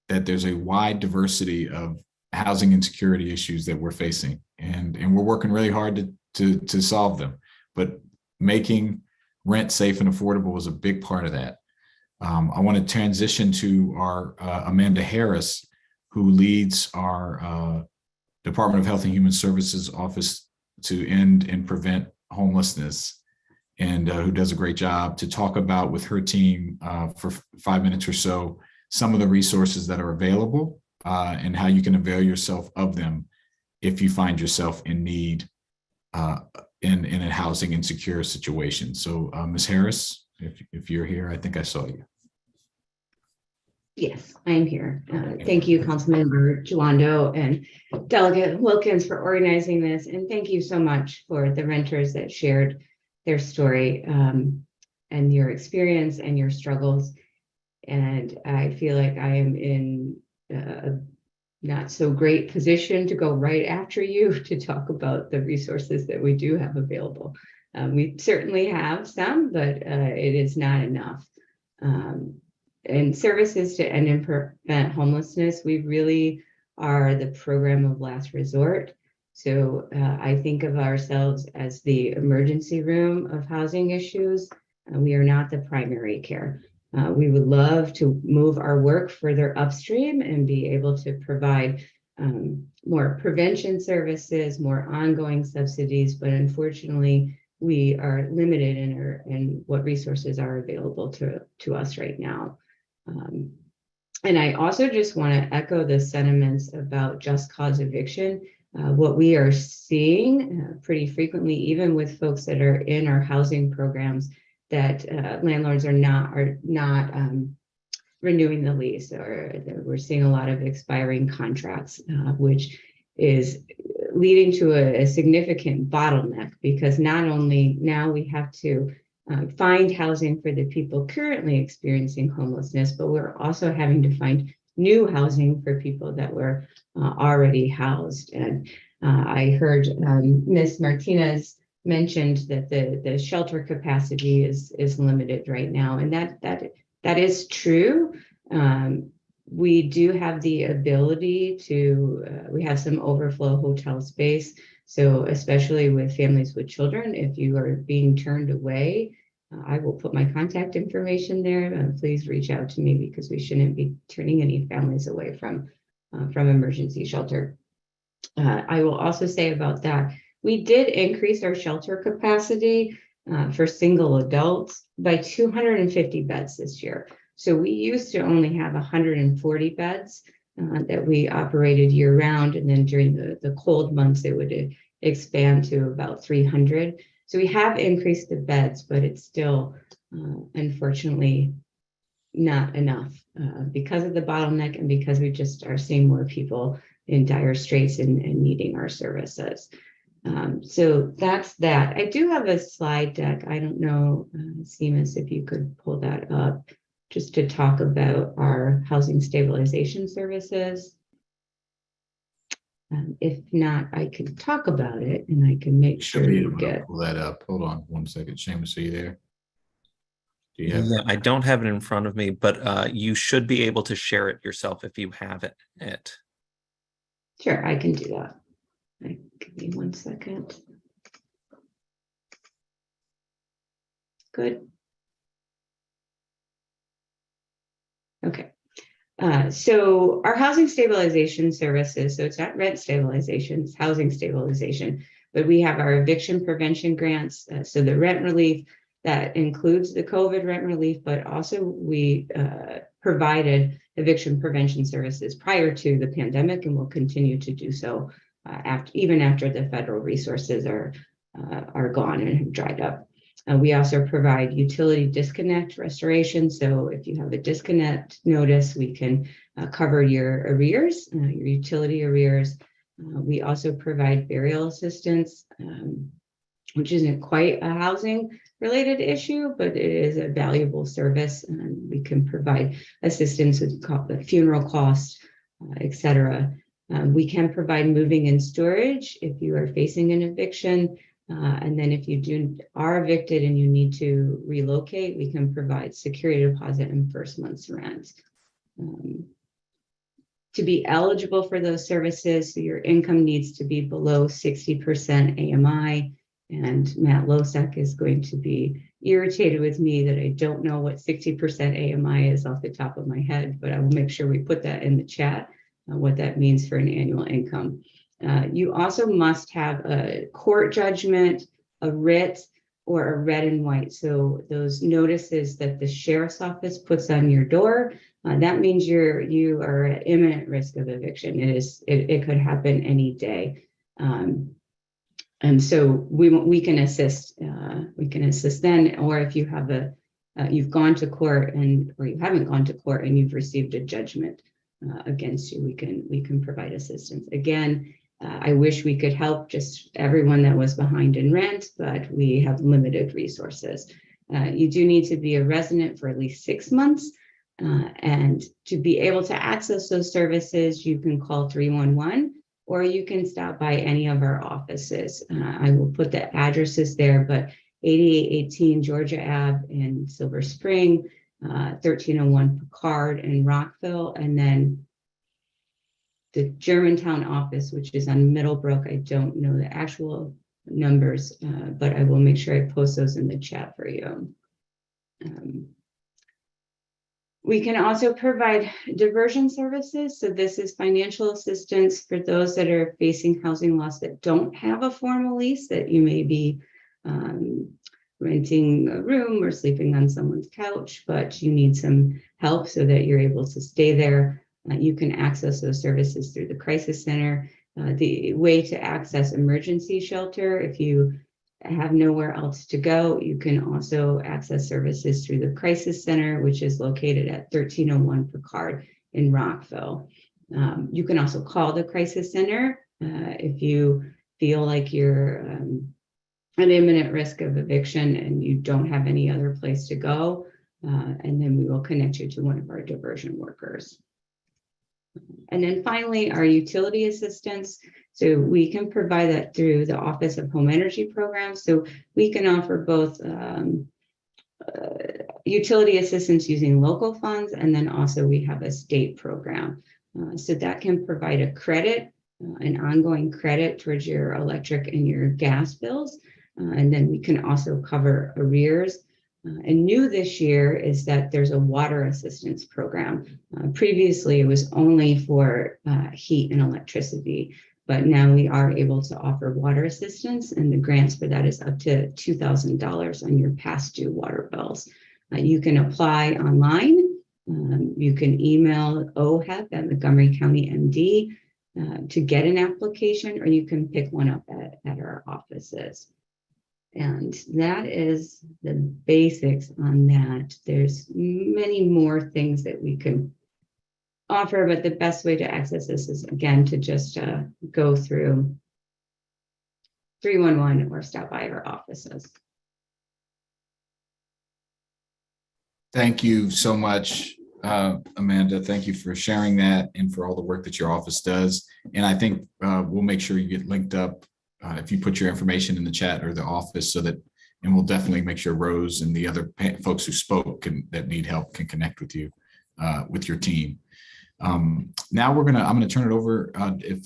that there's a wide diversity of housing insecurity issues that we're facing. And we're working really hard to solve them. But making rent safe and affordable is a big part of that. I want to transition to our Amanda Harris, who leads our Department of Health and Human Services Office to End and Prevent Homelessness, and who does a great job to talk about with her team for 5 minutes or so some of the resources that are available and how you can avail yourself of them if you find yourself in need in a housing insecure situation. So Ms. Harris, if you're here, I think I saw you. Yes, I'm here. Thank you, Councilmember Juando and Delegate Wilkins for organizing this. And thank you so much for the renters that shared their story and your experience and your struggles. And I feel like I am in a not so great position to go right after you to talk about the resources that we do have available. We certainly have some, but it is not enough. And services to end and prevent homelessness, we really are the program of last resort. So I think of ourselves as the emergency room of housing issues. We are not the primary care. We would love to move our work further upstream and be able to provide more prevention services, more ongoing subsidies, but unfortunately, we are limited in what resources are available to us right now. And I also just want to echo the sentiments about just cause eviction. What we are seeing pretty frequently, even with folks that are in our housing programs, that landlords are not renewing the lease, or we're seeing a lot of expiring contracts, which is leading to a significant bottleneck, because not only now we have to find housing for the people currently experiencing homelessness, but we're also having to find new housing for people that were already housed. And I heard Ms. Martinez mentioned that the shelter capacity is limited right now, and that is true. We do have the ability to, we have some overflow hotel space. So especially with families with children, if you are being turned away, I will put my contact information there. Please reach out to me, because we shouldn't be turning any families away from emergency shelter. I will also say about that, we did increase our shelter capacity for single adults by 250 beds this year. So we used to only have 140 beds that we operated year round. And then during the cold months, it would expand to about 300. So we have increased the beds, but it's still, unfortunately, not enough because of the bottleneck and because we just are seeing more people in dire straits and needing our services. So that's that. I do have a slide deck. I don't know, Seamus, if you could pull that up just to talk about our housing stabilization services. If not, I can talk about it and I can make sure you get. Pull that up. Hold on 1 second. Seamus, are you there? Do you have Yeah, I don't have it in front of me, but you should be able to share it yourself if you have it. Sure, I can do that. Give me 1 second. Good. So our housing stabilization services, so it's not rent stabilization, it's housing stabilization, but we have our eviction prevention grants. So the rent relief, that includes the COVID rent relief, but also we provided eviction prevention services prior to the pandemic and will continue to do so even after the federal resources are gone and have dried up. We also provide utility disconnect restoration. So if you have a disconnect notice, we can cover your arrears, your utility arrears. We also provide burial assistance, which isn't quite a housing related issue, but it is a valuable service. We can provide assistance with funeral costs, et cetera. We can provide moving and storage if you are facing an eviction. And then if you are evicted and you need to relocate, we can provide security deposit and first month's rent. To be eligible for those services, so your income needs to be below 60% AMI. And Matt Losak is going to be irritated with me that I don't know what 60% AMI is off the top of my head, but I will make sure we put that in the chat, what that means for an annual income. You also must have a court judgment, a writ, or a red and white. So those notices that the sheriff's office puts on your door, that means you are at imminent risk of eviction. It could happen any day. And so we can assist. We can assist then, or if you have you've gone to court or you haven't gone to court and you've received a judgment against you, we can provide assistance. Again, I wish we could help just everyone that was behind in rent, but we have limited resources. You do need to be a resident for at least 6 months. And to be able to access those services, you can call 311 or you can stop by any of our offices. I will put the addresses there, but 8818 Georgia Ave in Silver Spring, 1301 Picard in Rockville, and then the Germantown office, which is on Middlebrook. I don't know the actual numbers, but I will make sure I post those in the chat for you. We can also provide diversion services. So this is financial assistance for those that are facing housing loss that don't have a formal lease, that you may be renting a room or sleeping on someone's couch, but you need some help so that you're able to stay there. You can access those services through the crisis center. The way to access emergency shelter, if you have nowhere else to go, you can also access services through the crisis center, which is located at 1301 Picard in Rockville. You can also call the crisis center if you feel like you're at imminent risk of eviction and you don't have any other place to go, and then we will connect you to one of our diversion workers. And then finally, our utility assistance. So we can provide that through the Office of Home Energy Programs. So we can offer both utility assistance using local funds, and then also we have a state program. So that can provide a credit, an ongoing credit towards your electric and your gas bills. And then we can also cover arrears. And new this year is that there's a water assistance program. Previously, it was only for heat and electricity, but now we are able to offer water assistance, and the grants for that is up to $2,000 on your past due water bills. You can apply online. You can email OHEP at Montgomery County MD to get an application, or you can pick one up at our offices. And that is the basics on that. There's many more things that we can offer, but the best way to access this is, again, to just go through 311 or stop by our offices. Thank you so much, Amanda. Thank you for sharing that and for all the work that your office does. And I think we'll make sure you get linked up if you put your information in the chat or the office, and we'll definitely make sure Rose and the other folks who spoke that need help can connect with you, with your team. Now I'm gonna turn it over. If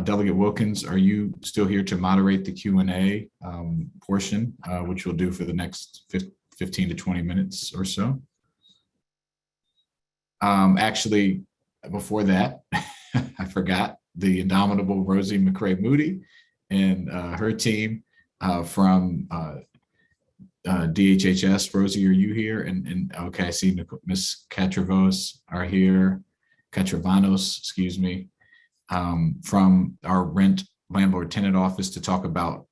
Delegate Wilkins, are you still here to moderate the Q&A portion, which we'll do for the next 15 to 20 minutes or so? Actually, before that, I forgot the indomitable Rosie McCrae Moody and her team from DHHS. Rosie, are you here? And okay, I see Miss Catravanos are here. Catravanos, excuse me, from our rent landlord tenant office to talk about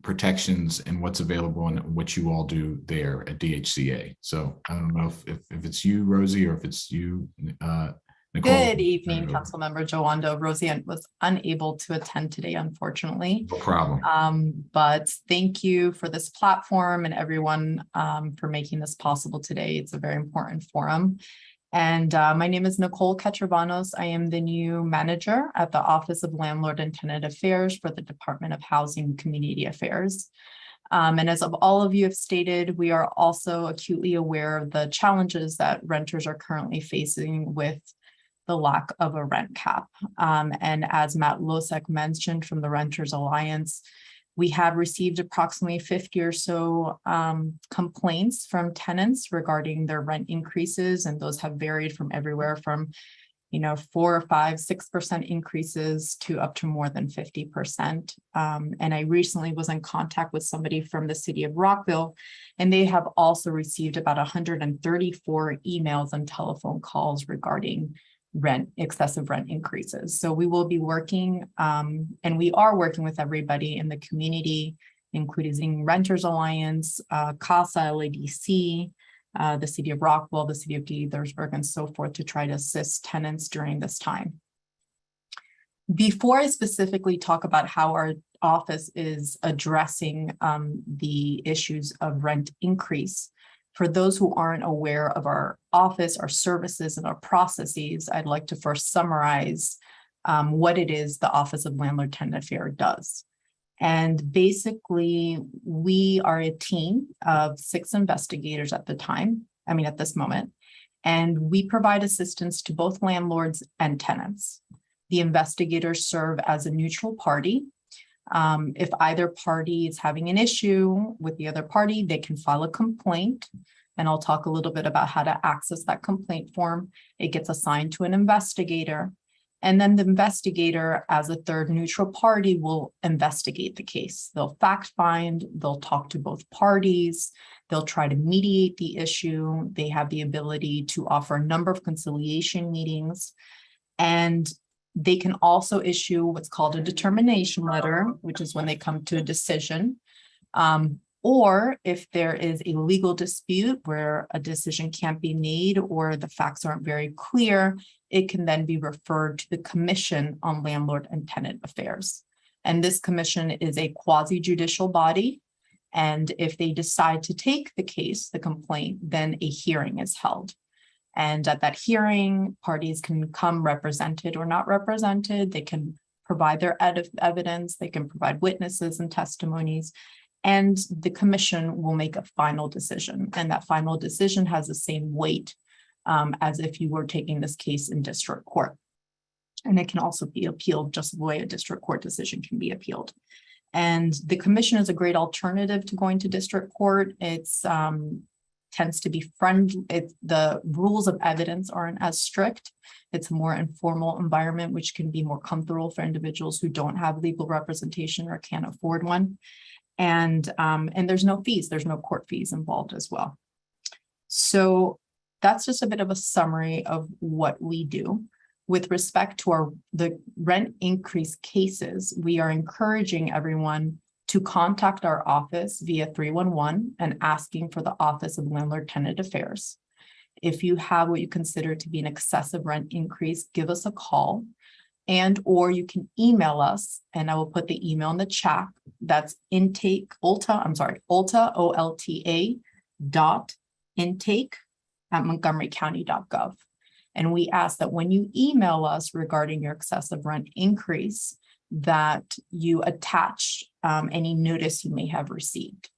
protections and what's available and what you all do there at DHCA. So I don't know if it's you, Rosie, or if it's you, Nicole. Good evening, Councilmember Jawando. Rosie was unable to attend today, unfortunately. No problem. But thank you for this platform and everyone for making this possible today. It's a very important forum. And my name is Nicole Catravanos. I am the new manager at the Office of Landlord and Tenant Affairs for the Department of Housing and Community Affairs. And as of all of you have stated, we are also acutely aware of the challenges that renters are currently facing with the lack of a rent cap. And as Matt Losek mentioned from the Renters Alliance, we have received approximately 50 or so complaints from tenants regarding their rent increases, and those have varied from everywhere from 4 or 5, 6% increases to up to more than 50%. And I recently was in contact with somebody from the city of Rockville, and they have also received about 134 emails and telephone calls regarding excessive rent increases. So we will be working, and we are working with everybody in the community, including Renters Alliance, CASA, LADC, the city of Rockville, the city of Gaithersburg, and so forth, to try to assist tenants during this time. Before I specifically talk about how our office is addressing the issues of rent increase, for those who aren't aware of our office, our services, and our processes, I'd like to first summarize what it is the Office of Landlord Tenant Affairs does. And basically, we are a team of 6 investigators at this moment, and we provide assistance to both landlords and tenants. The investigators serve as a neutral party. If either party is having an issue with the other party, they can file a complaint, and I'll talk a little bit about how to access that complaint form. It gets assigned to an investigator, and then the investigator, as a third neutral party, will investigate the case. They'll fact find, they'll talk to both parties, they'll try to mediate the issue. They have the ability to offer a number of conciliation meetings, and they can also issue what's called a determination letter, which is when they come to a decision. Or if there is a legal dispute where a decision can't be made or the facts aren't very clear, it can then be referred to the Commission on Landlord and Tenant Affairs. And this commission is a quasi-judicial body. And if they decide to take the case, the complaint, then a hearing is held. And at that hearing, parties can come represented or not represented. They can provide their evidence. They can provide witnesses and testimonies. And the commission will make a final decision. And that final decision has the same weight as if you were taking this case in district court. And it can also be appealed just the way a district court decision can be appealed. And the commission is a great alternative to going to district court. It's tends to be friendly. The rules of evidence aren't as strict. It's a more informal environment, which can be more comfortable for individuals who don't have legal representation or can't afford one. And there's no fees. There's no court fees involved as well. So that's just a bit of a summary of what we do. With respect to the rent increase cases, we are encouraging everyone to contact our office via 311 and asking for the Office of Landlord Tenant Affairs. If you have what you consider to be an excessive rent increase, give us a call, or you can email us, and I will put the email in the chat. That's Olta, OLTA .intake@montgomerycounty.gov. And we ask that when you email us regarding your excessive rent increase, that you attach any notice you may have received.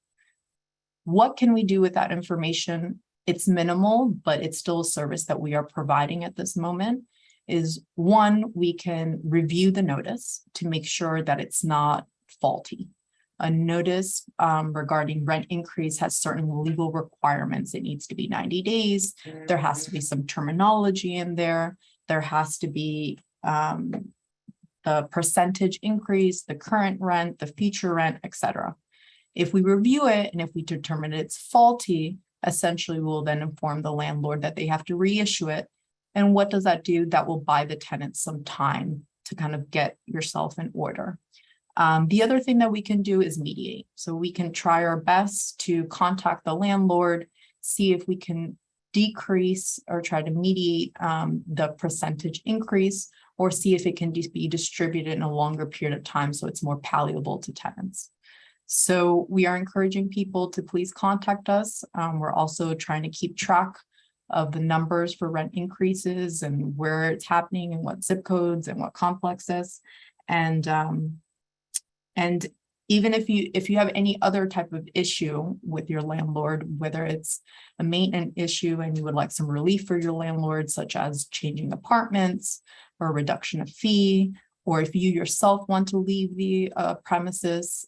What can we do with that information? It's minimal, but it's still a service that we are providing at this moment. Is one, we can review the notice to make sure that it's not faulty. A notice regarding rent increase has certain legal requirements. It needs to be 90 days. There has to be some terminology in there. there has to be the percentage increase, the current rent, the future rent, etc. If we review it and if we determine it's faulty, essentially we'll then inform the landlord that they have to reissue it. And what does that do? That will buy the tenants some time to kind of get yourself in order. The other thing that we can do is mediate. So we can try our best to contact the landlord, see if we can decrease or try to mediate the percentage increase, or see if it can be distributed in a longer period of time so it's more palatable to tenants. So we are encouraging people to please contact us. We're also trying to keep track of the numbers for rent increases and where it's happening and what zip codes and what complexes. And even if you have any other type of issue with your landlord, whether it's a maintenance issue and you would like some relief for your landlord, such as changing apartments or a reduction of fee, or if you yourself want to leave the premises,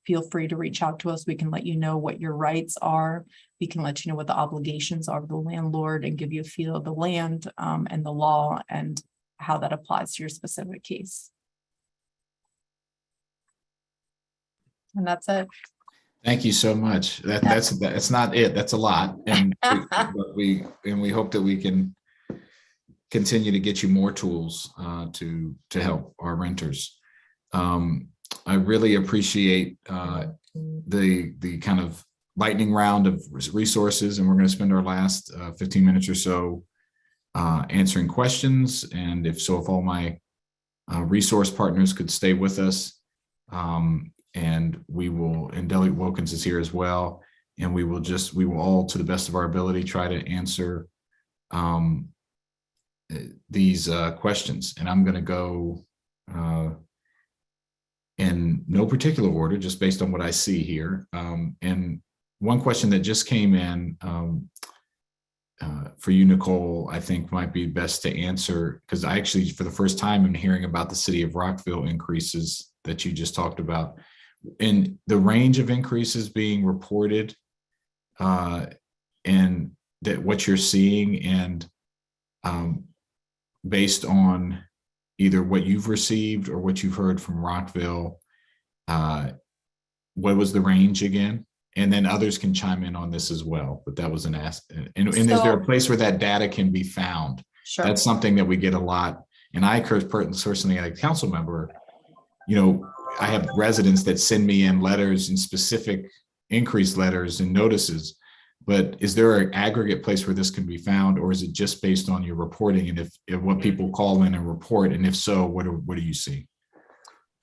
feel free to reach out to us. We can let you know what your rights are. We can let you know what the obligations are of the landlord and give you a feel of the land and the law and how that applies to your specific case. And that's it. Thank you so much. That's not it. That's a lot, and we hope that we can continue to get you more tools to help our renters. I really appreciate the kind of lightning round of resources, and we're going to spend our last 15 minutes or so answering questions. And if all my resource partners could stay with us. And we will, and Delegate Wilkins is here as well. And we will all, to the best of our ability, try to answer these questions. And I'm going to go in no particular order, just based on what I see here. And one question that just came in for you, Nicole, I think might be best to answer, because I actually, for the first time, am hearing about the city of Rockville increases that you just talked about. And the range of increases being reported and that what you're seeing, and based on either what you've received or what you've heard from Rockville, what was the range again? And then others can chime in on this as well, but that was an ask. And is there a place where that data can be found? Sure. That's something that we get a lot. And I personally, like a council member, I have residents that send me in letters and specific increase letters and notices, but is there an aggregate place where this can be found, or is it just based on your reporting and if what people call in and report? And if so, what do you see?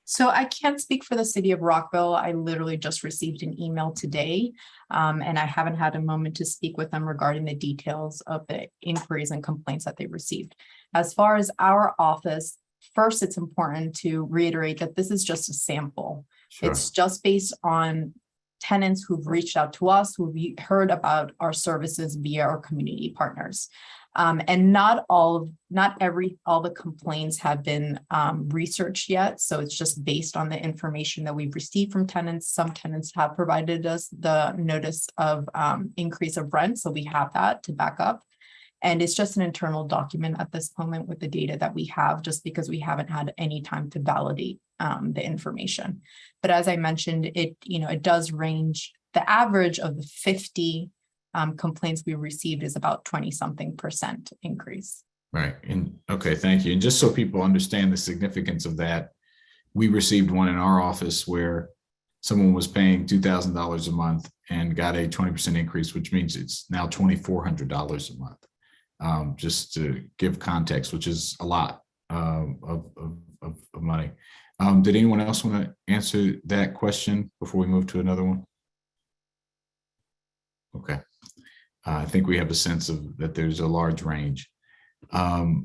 So I can't speak for the city of Rockville. I literally just received an email today, and I haven't had a moment to speak with them regarding the details of the inquiries and complaints that they received. As far as our office, first, it's important to reiterate that this is just a sample. Sure. It's just based on tenants who've reached out to us, who've heard about our services via our community partners. And not all the complaints have been researched yet. So it's just based on the information that we've received from tenants. Some tenants have provided us the notice of increase of rent. So we have that to back up. And it's just an internal document at this moment with the data that we have, just because we haven't had any time to validate the information. But as I mentioned, it does range. The average of the 50 complaints we received is about 20-something% increase. Right. And okay, thank you. And just so people understand the significance of that, we received one in our office where someone was paying $2,000 a month and got a 20% increase, which means it's now $2,400 a month. Just to give context, which is a lot of money. Did anyone else want to answer that question before we move to another one? Okay. I think we have a sense of that there's a large range. The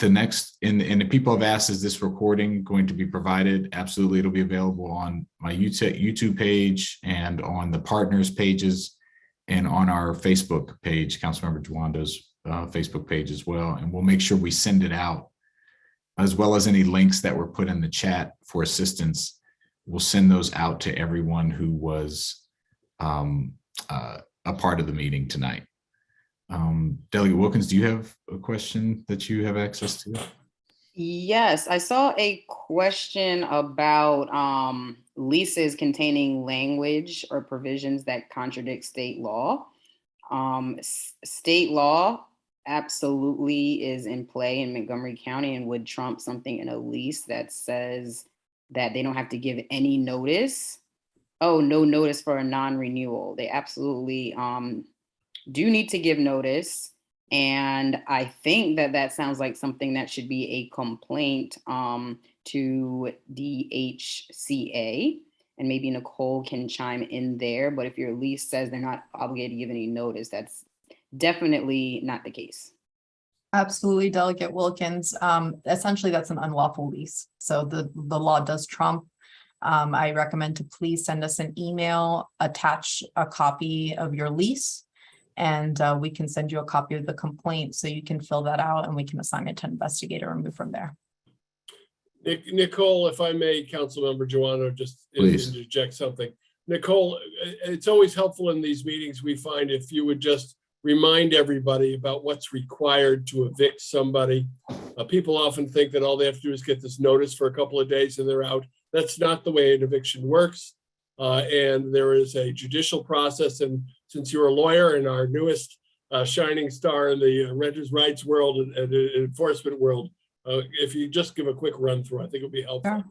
next, and the people have asked, is this recording going to be provided? Absolutely, it'll be available on my YouTube page and on the partners pages and on our Facebook page, Councilmember Jawando's Facebook page as well. And we'll make sure we send it out, as well as any links that were put in the chat for assistance. We'll send those out to everyone who was a part of the meeting tonight. Delegate Wilkins, do you have a question that you have access to? Yes, I saw a question about leases containing language or provisions that contradict state law. State law absolutely is in play in Montgomery County and would trump something in a lease that says that they don't have to give any notice. Oh, no notice for a non-renewal. They absolutely do need to give notice. And I think that that sounds like something that should be a complaint to DHCA. And maybe Nicole can chime in there. But if your lease says they're not obligated to give any notice, that's definitely not the case. Absolutely, Delegate Wilkins. Essentially, that's an unlawful lease. So the law does trump. I recommend to please send us an email, attach a copy of your lease, and we can send you a copy of the complaint so you can fill that out and we can assign it to an investigator and move from there. Nicole, if I may, Councilmember Joanna, just Please interject something. Nicole, it's always helpful in these meetings, we find, if you would just remind everybody about what's required to evict somebody. People often think that all they have to do is get this notice for a couple of days and they're out. That's not the way an eviction works. And there is a judicial process. And since you're a lawyer and our newest shining star in the renters' rights world and enforcement world, if you just give a quick run through, I think it'll be helpful. Sure.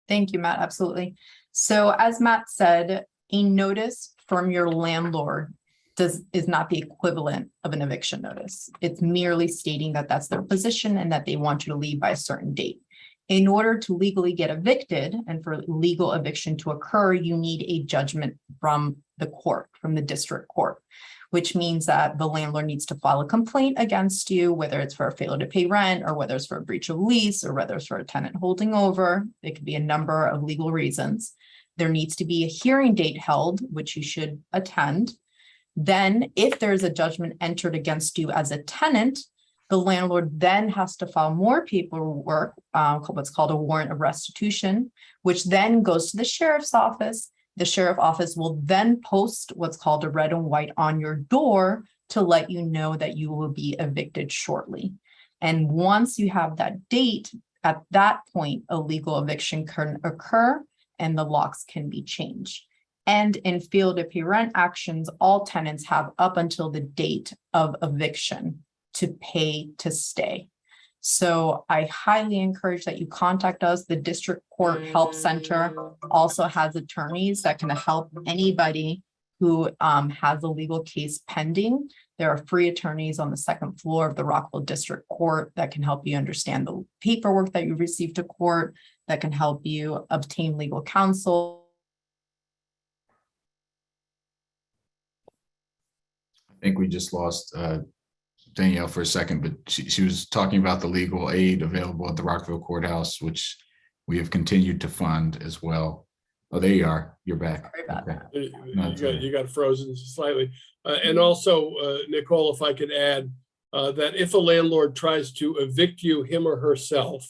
Thank you, Matt. Absolutely. So as Matt said, a notice from your landlord is not the equivalent of an eviction notice. It's merely stating that that's their position and that they want you to leave by a certain date. In order to legally get evicted and for legal eviction to occur, you need a judgment from the court, from the district court, which means that the landlord needs to file a complaint against you, whether it's for a failure to pay rent or whether it's for a breach of lease or whether it's for a tenant holding over. It could be a number of legal reasons. There needs to be a hearing date held, which you should attend. Then if there's a judgment entered against you as a tenant, the landlord then has to file more paperwork, what's called a warrant of restitution, which then goes to the sheriff's office. The sheriff's office will then post what's called a red and white on your door to let you know that you will be evicted shortly. And once you have that date, at that point, a legal eviction can occur and the locks can be changed. And in failure to pay rent actions, all tenants have up until the date of eviction to pay to stay. So I highly encourage that you contact us. The District Court Help Center also has attorneys that can help anybody who has a legal case pending. There are free attorneys on the second floor of the Rockville District Court that can help you understand the paperwork that you received to court, that can help you obtain legal counsel. I think we just lost Danielle for a second, but she was talking about the legal aid available at the Rockville Courthouse, which we have continued to fund as well. Oh, there you are. You're back. Sorry about that. You got frozen slightly. And also, Nicole, if I could add that if a landlord tries to evict you, him or herself,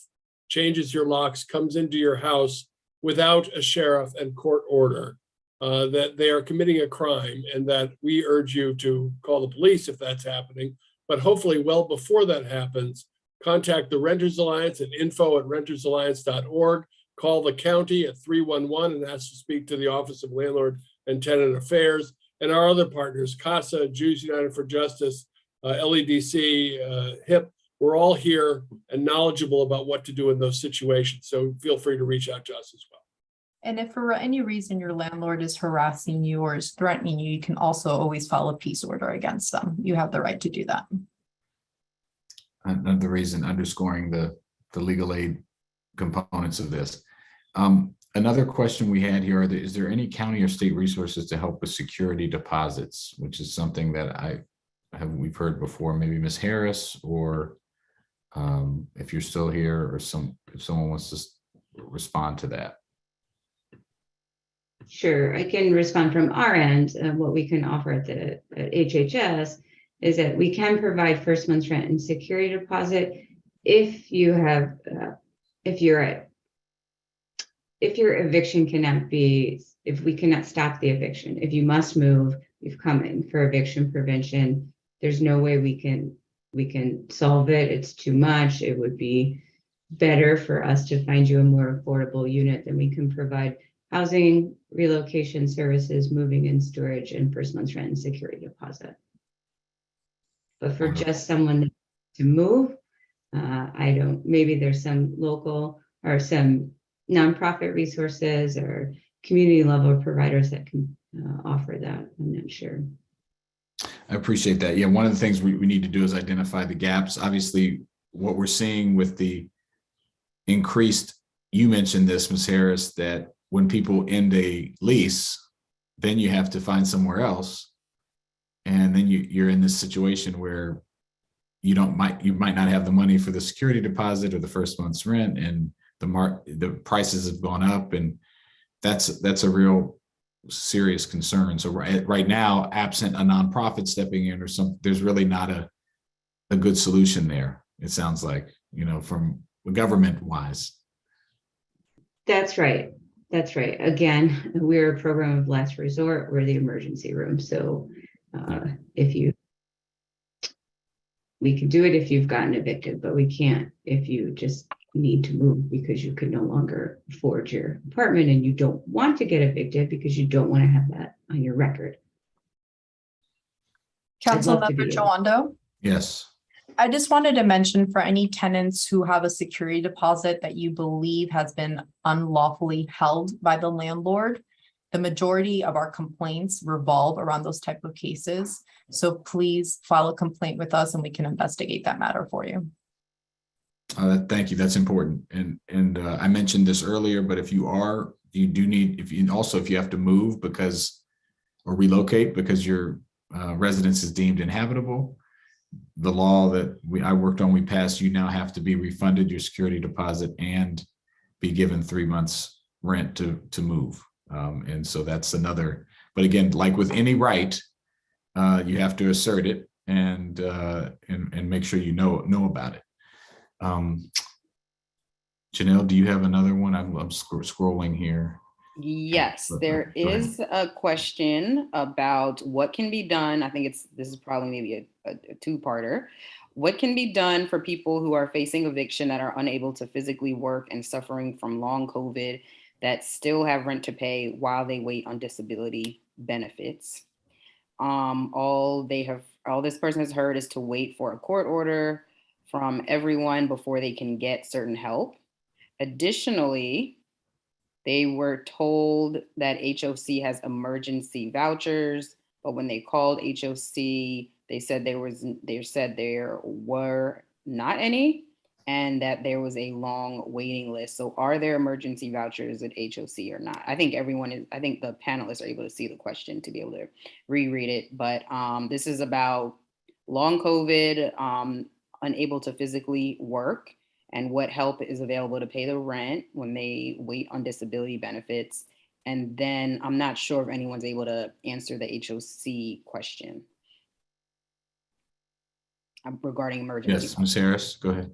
changes your locks, comes into your house without a sheriff and court order, that they are committing a crime, and that we urge you to call the police if that's happening. But hopefully well before that happens, contact the Renters Alliance at info@rentersalliance.org. Call the county at 311 and ask to speak to the Office of Landlord and Tenant Affairs. And our other partners, CASA, Jews United for Justice, LEDC, HIP, we're all here and knowledgeable about what to do in those situations. So feel free to reach out to us as well. And if for any reason your landlord is harassing you or is threatening you, you can also always file a peace order against them. You have the right to do that. Another reason underscoring the legal aid components of this. Another question we had here, is there any county or state resources to help with security deposits, which is something that we've heard before, maybe Ms. Harris, or if you're still here, or if someone wants to respond to that. Sure, I can respond from our end. What we can offer at the HHS is that we can provide first month's rent and security deposit if you have, if your eviction cannot be, if we cannot stop the eviction. If you must move, you've come in for eviction prevention, there's no way we can solve it. It's too much. It would be better for us to find you a more affordable unit than we can provide housing, relocation services, moving and storage, and first month's rent and security deposit. But for just someone to move, I don't, maybe there's some local or some nonprofit resources or community level providers that can offer that. I'm not sure. I appreciate that. Yeah, one of the things we need to do is identify the gaps. Obviously, what we're seeing with the increased, you mentioned this, Ms. Harris, that when people end a lease, then you have to find somewhere else. And then you're in this situation where you might not have the money for the security deposit or the first month's rent, and the prices have gone up, and that's a real serious concern. So right now, absent a nonprofit stepping in or something, there's really not a good solution there. It sounds like, from government wise. That's right. That's right. Again, we're a program of last resort. We're the emergency room. So we can do it if you've gotten evicted, but we can't if you just need to move because you can no longer afford your apartment and you don't want to get evicted because you don't want to have that on your record. Councilmember Joando? Yes. I just wanted to mention, for any tenants who have a security deposit that you believe has been unlawfully held by the landlord, the majority of our complaints revolve around those type of cases. So please file a complaint with us and we can investigate that matter for you. Thank you. That's important. And I mentioned this earlier, but if you have to move or relocate because your residence is deemed inhabitable, the law that I worked on, we passed, you now have to be refunded your security deposit and be given 3 months rent to move. And so that's another, but again, like with any right, you have to assert it and make sure you know about it. Janelle, do you have another one? I'm scrolling here. Yes, there is a question about what can be done. I think this is probably maybe a two-parter. What can be done for people who are facing eviction that are unable to physically work and suffering from long COVID that still have rent to pay while they wait on disability benefits? All this person has heard is to wait for a court order from everyone before they can get certain help. Additionally, they were told that HOC has emergency vouchers, but when they called HOC, they said there were not any, and that there was a long waiting list. So are there emergency vouchers at HOC or not? I think the panelists are able to see the question to be able to reread it, but this is about long COVID, unable to physically work, and what help is available to pay the rent when they wait on disability benefits. And then I'm not sure if anyone's able to answer the HOC question regarding emergency. Yes, Ms. Harris, go ahead.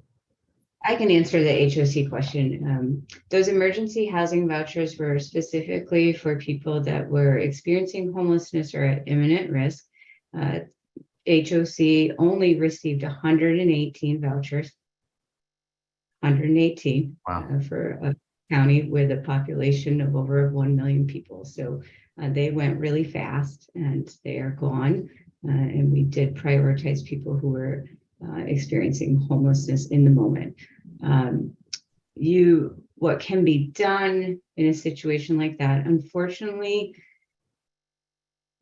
I can answer the HOC question. Those emergency housing vouchers were specifically for people that were experiencing homelessness or at imminent risk. HOC only received 118 vouchers. 118 for a county with a population of over 1 million people. So they went really fast and they are gone. And we did prioritize people who were experiencing homelessness in the moment. What can be done in a situation like that? Unfortunately,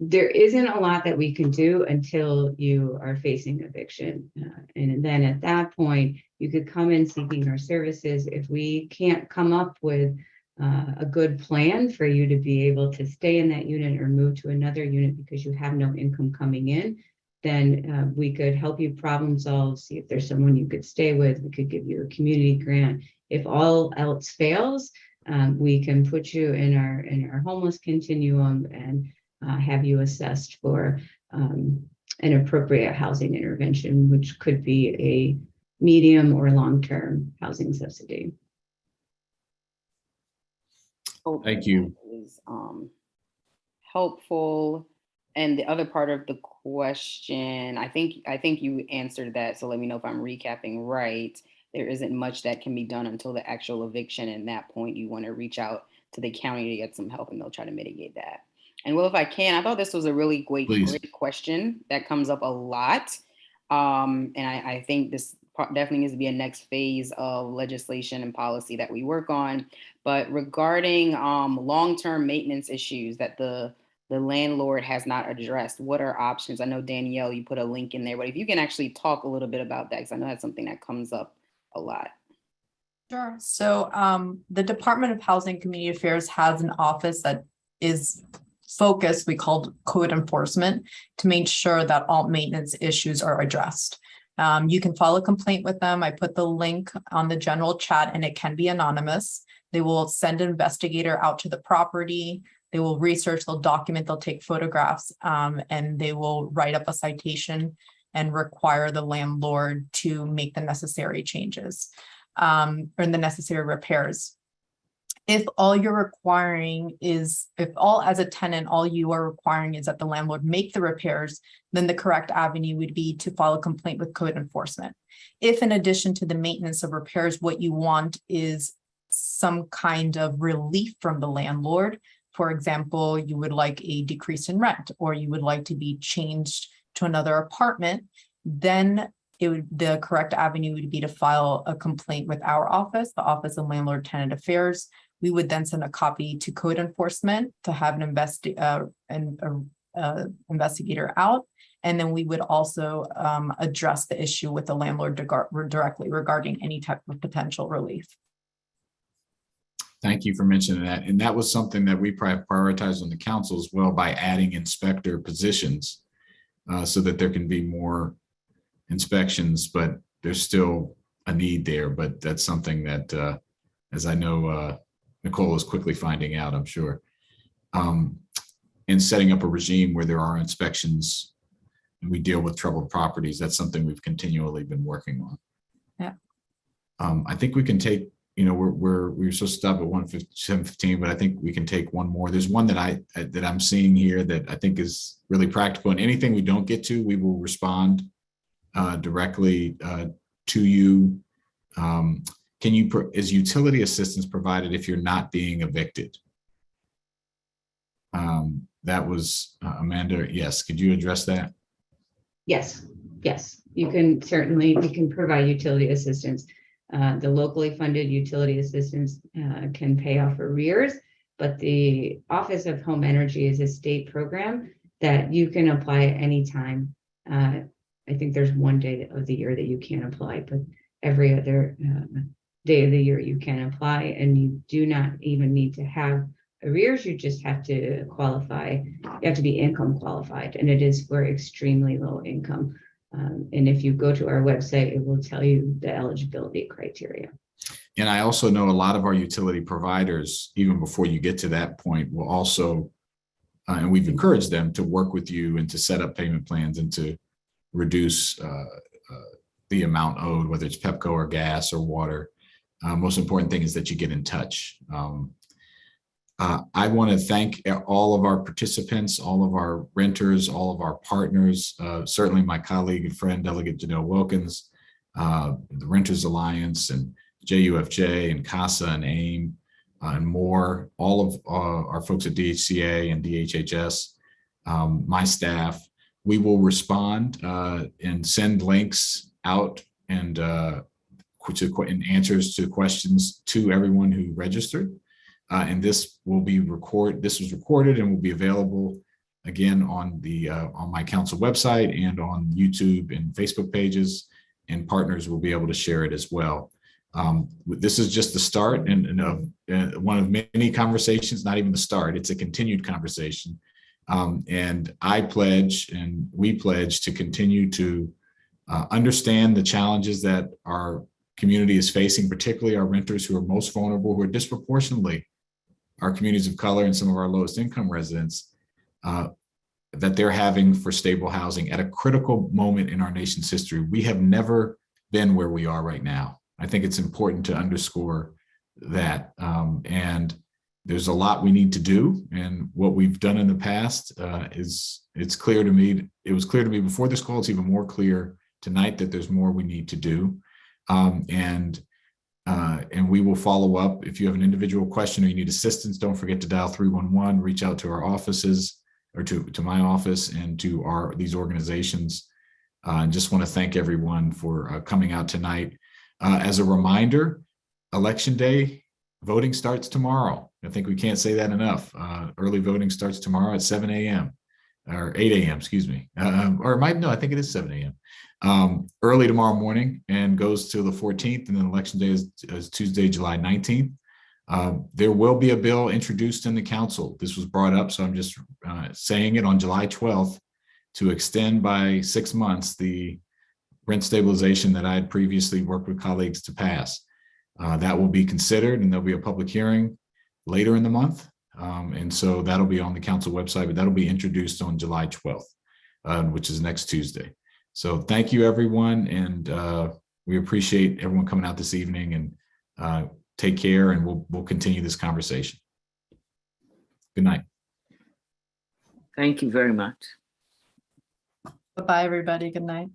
there isn't a lot that we can do until you are facing eviction. And then at that point, you could come in seeking our services. If we can't come up with a good plan for you to be able to stay in that unit or move to another unit because you have no income coming in, then we could help you problem solve, see if there's someone you could stay with. We could give you a community grant. If all else fails, we can put you in our homeless continuum and have you assessed for an appropriate housing intervention, which could be a medium or long-term housing subsidy. Thank you. That is helpful. And the other part of the question, I think you answered that. So let me know if I'm recapping right. There isn't much that can be done until the actual eviction. And at that point, you want to reach out to the county to get some help, and they'll try to mitigate that. And well, if I can, I thought this was a really great question that comes up a lot. And I think this definitely needs to be a next phase of legislation and policy that we work on. But regarding long-term maintenance issues that the landlord has not addressed, what are options? I know, Danielle, you put a link in there, but if you can actually talk a little bit about that, because I know that's something that comes up a lot. Sure. So the Department of Housing and Community Affairs has an office that is focused, we called code enforcement, to make sure that all maintenance issues are addressed. You can file a complaint with them. I put the link on the general chat, and it can be anonymous. They will send an investigator out to the property. They will research, they'll document, they'll take photographs, and they will write up a citation and require the landlord to make the necessary changes or the necessary repairs. If all you're requiring is, as a tenant, all you are requiring is that the landlord make the repairs, then the correct avenue would be to file a complaint with code enforcement. If in addition to the maintenance of repairs, what you want is some kind of relief from the landlord, for example, you would like a decrease in rent, or you would like to be changed to another apartment, then the correct avenue would be to file a complaint with our office, the Office of Landlord Tenant Affairs. We would then send a copy to code enforcement to have an investigator out. And then we would also address the issue with the landlord directly regarding any type of potential relief. Thank you for mentioning that. And that was something that we prioritized on the council as well, by adding inspector positions so that there can be more inspections, but there's still a need there. But that's something that, as I know, Nicole is quickly finding out, I'm sure. And setting up a regime where there are inspections and we deal with troubled properties, that's something we've continually been working on. Yeah. I think we can take, we're supposed to stop at 7:15, but I think we can take one more. There's one that I'm seeing here that I think is really practical, and anything we don't get to, we will respond directly to you. Is utility assistance provided if you're not being evicted? That was Amanda. Yes. Could you address that? Yes. You can certainly, we can provide utility assistance. The locally funded utility assistance can pay off arrears, but the Office of Home Energy is a state program that you can apply at any time. I think there's one day of the year that you can't apply, but every other day of the year you can apply, and you do not even need to have arrears. You just have to qualify. You have to be income qualified, and it is for extremely low income. And if you go to our website, it will tell you the eligibility criteria. And I also know a lot of our utility providers, even before you get to that point, will also, and we've encouraged them to work with you and to set up payment plans and to reduce the amount owed, whether it's Pepco or gas or water. Most important thing is that you get in touch. I want to thank all of our participants, all of our renters, all of our partners, certainly my colleague and friend, Delegate Janelle Wilkins, the Renters Alliance and JUFJ and CASA and AIM and more, all of our folks at DHCA and DHHS, my staff. We will respond and send links out and answers to questions to everyone who registered. And this will be This was recorded and will be available again on my council website and on YouTube and Facebook pages, and partners will be able to share it as well. This is just the start and one of many conversations, not even the start, it's a continued conversation. And I pledge and we pledge to continue to understand the challenges that our community is facing, particularly our renters who are most vulnerable, who are disproportionately our communities of color and some of our lowest income residents, that they're having for stable housing at a critical moment in our nation's history. We have never been where we are right now. I think it's important to underscore that. And there's a lot we need to do, and what we've done in the past it's clear to me. It was clear to me before this call. It's even more clear tonight that there's more we need to do, and we will follow up. If you have an individual question or you need assistance, don't forget to dial 311. Reach out to our offices or to my office and to these organizations. I just want to thank everyone for coming out tonight. As a reminder, Election Day voting starts tomorrow. I think we can't say that enough. Early voting starts tomorrow at 7 a.m. or 8 a.m., excuse me. I think it is 7 a.m. Early tomorrow morning, and goes till the 14th, and then Election Day is Tuesday, July 19th. There will be a bill introduced in the council. This was brought up, so I'm just saying it, on July 12th, to extend by 6 months the rent stabilization that I had previously worked with colleagues to pass. That will be considered, and there'll be a public hearing later in the month. And so that'll be on the council website, but that'll be introduced on July 12th, which is next Tuesday. So thank you, everyone. And we appreciate everyone coming out this evening, and take care, and we'll continue this conversation. Good night. Thank you very much. Bye-bye, everybody. Good night.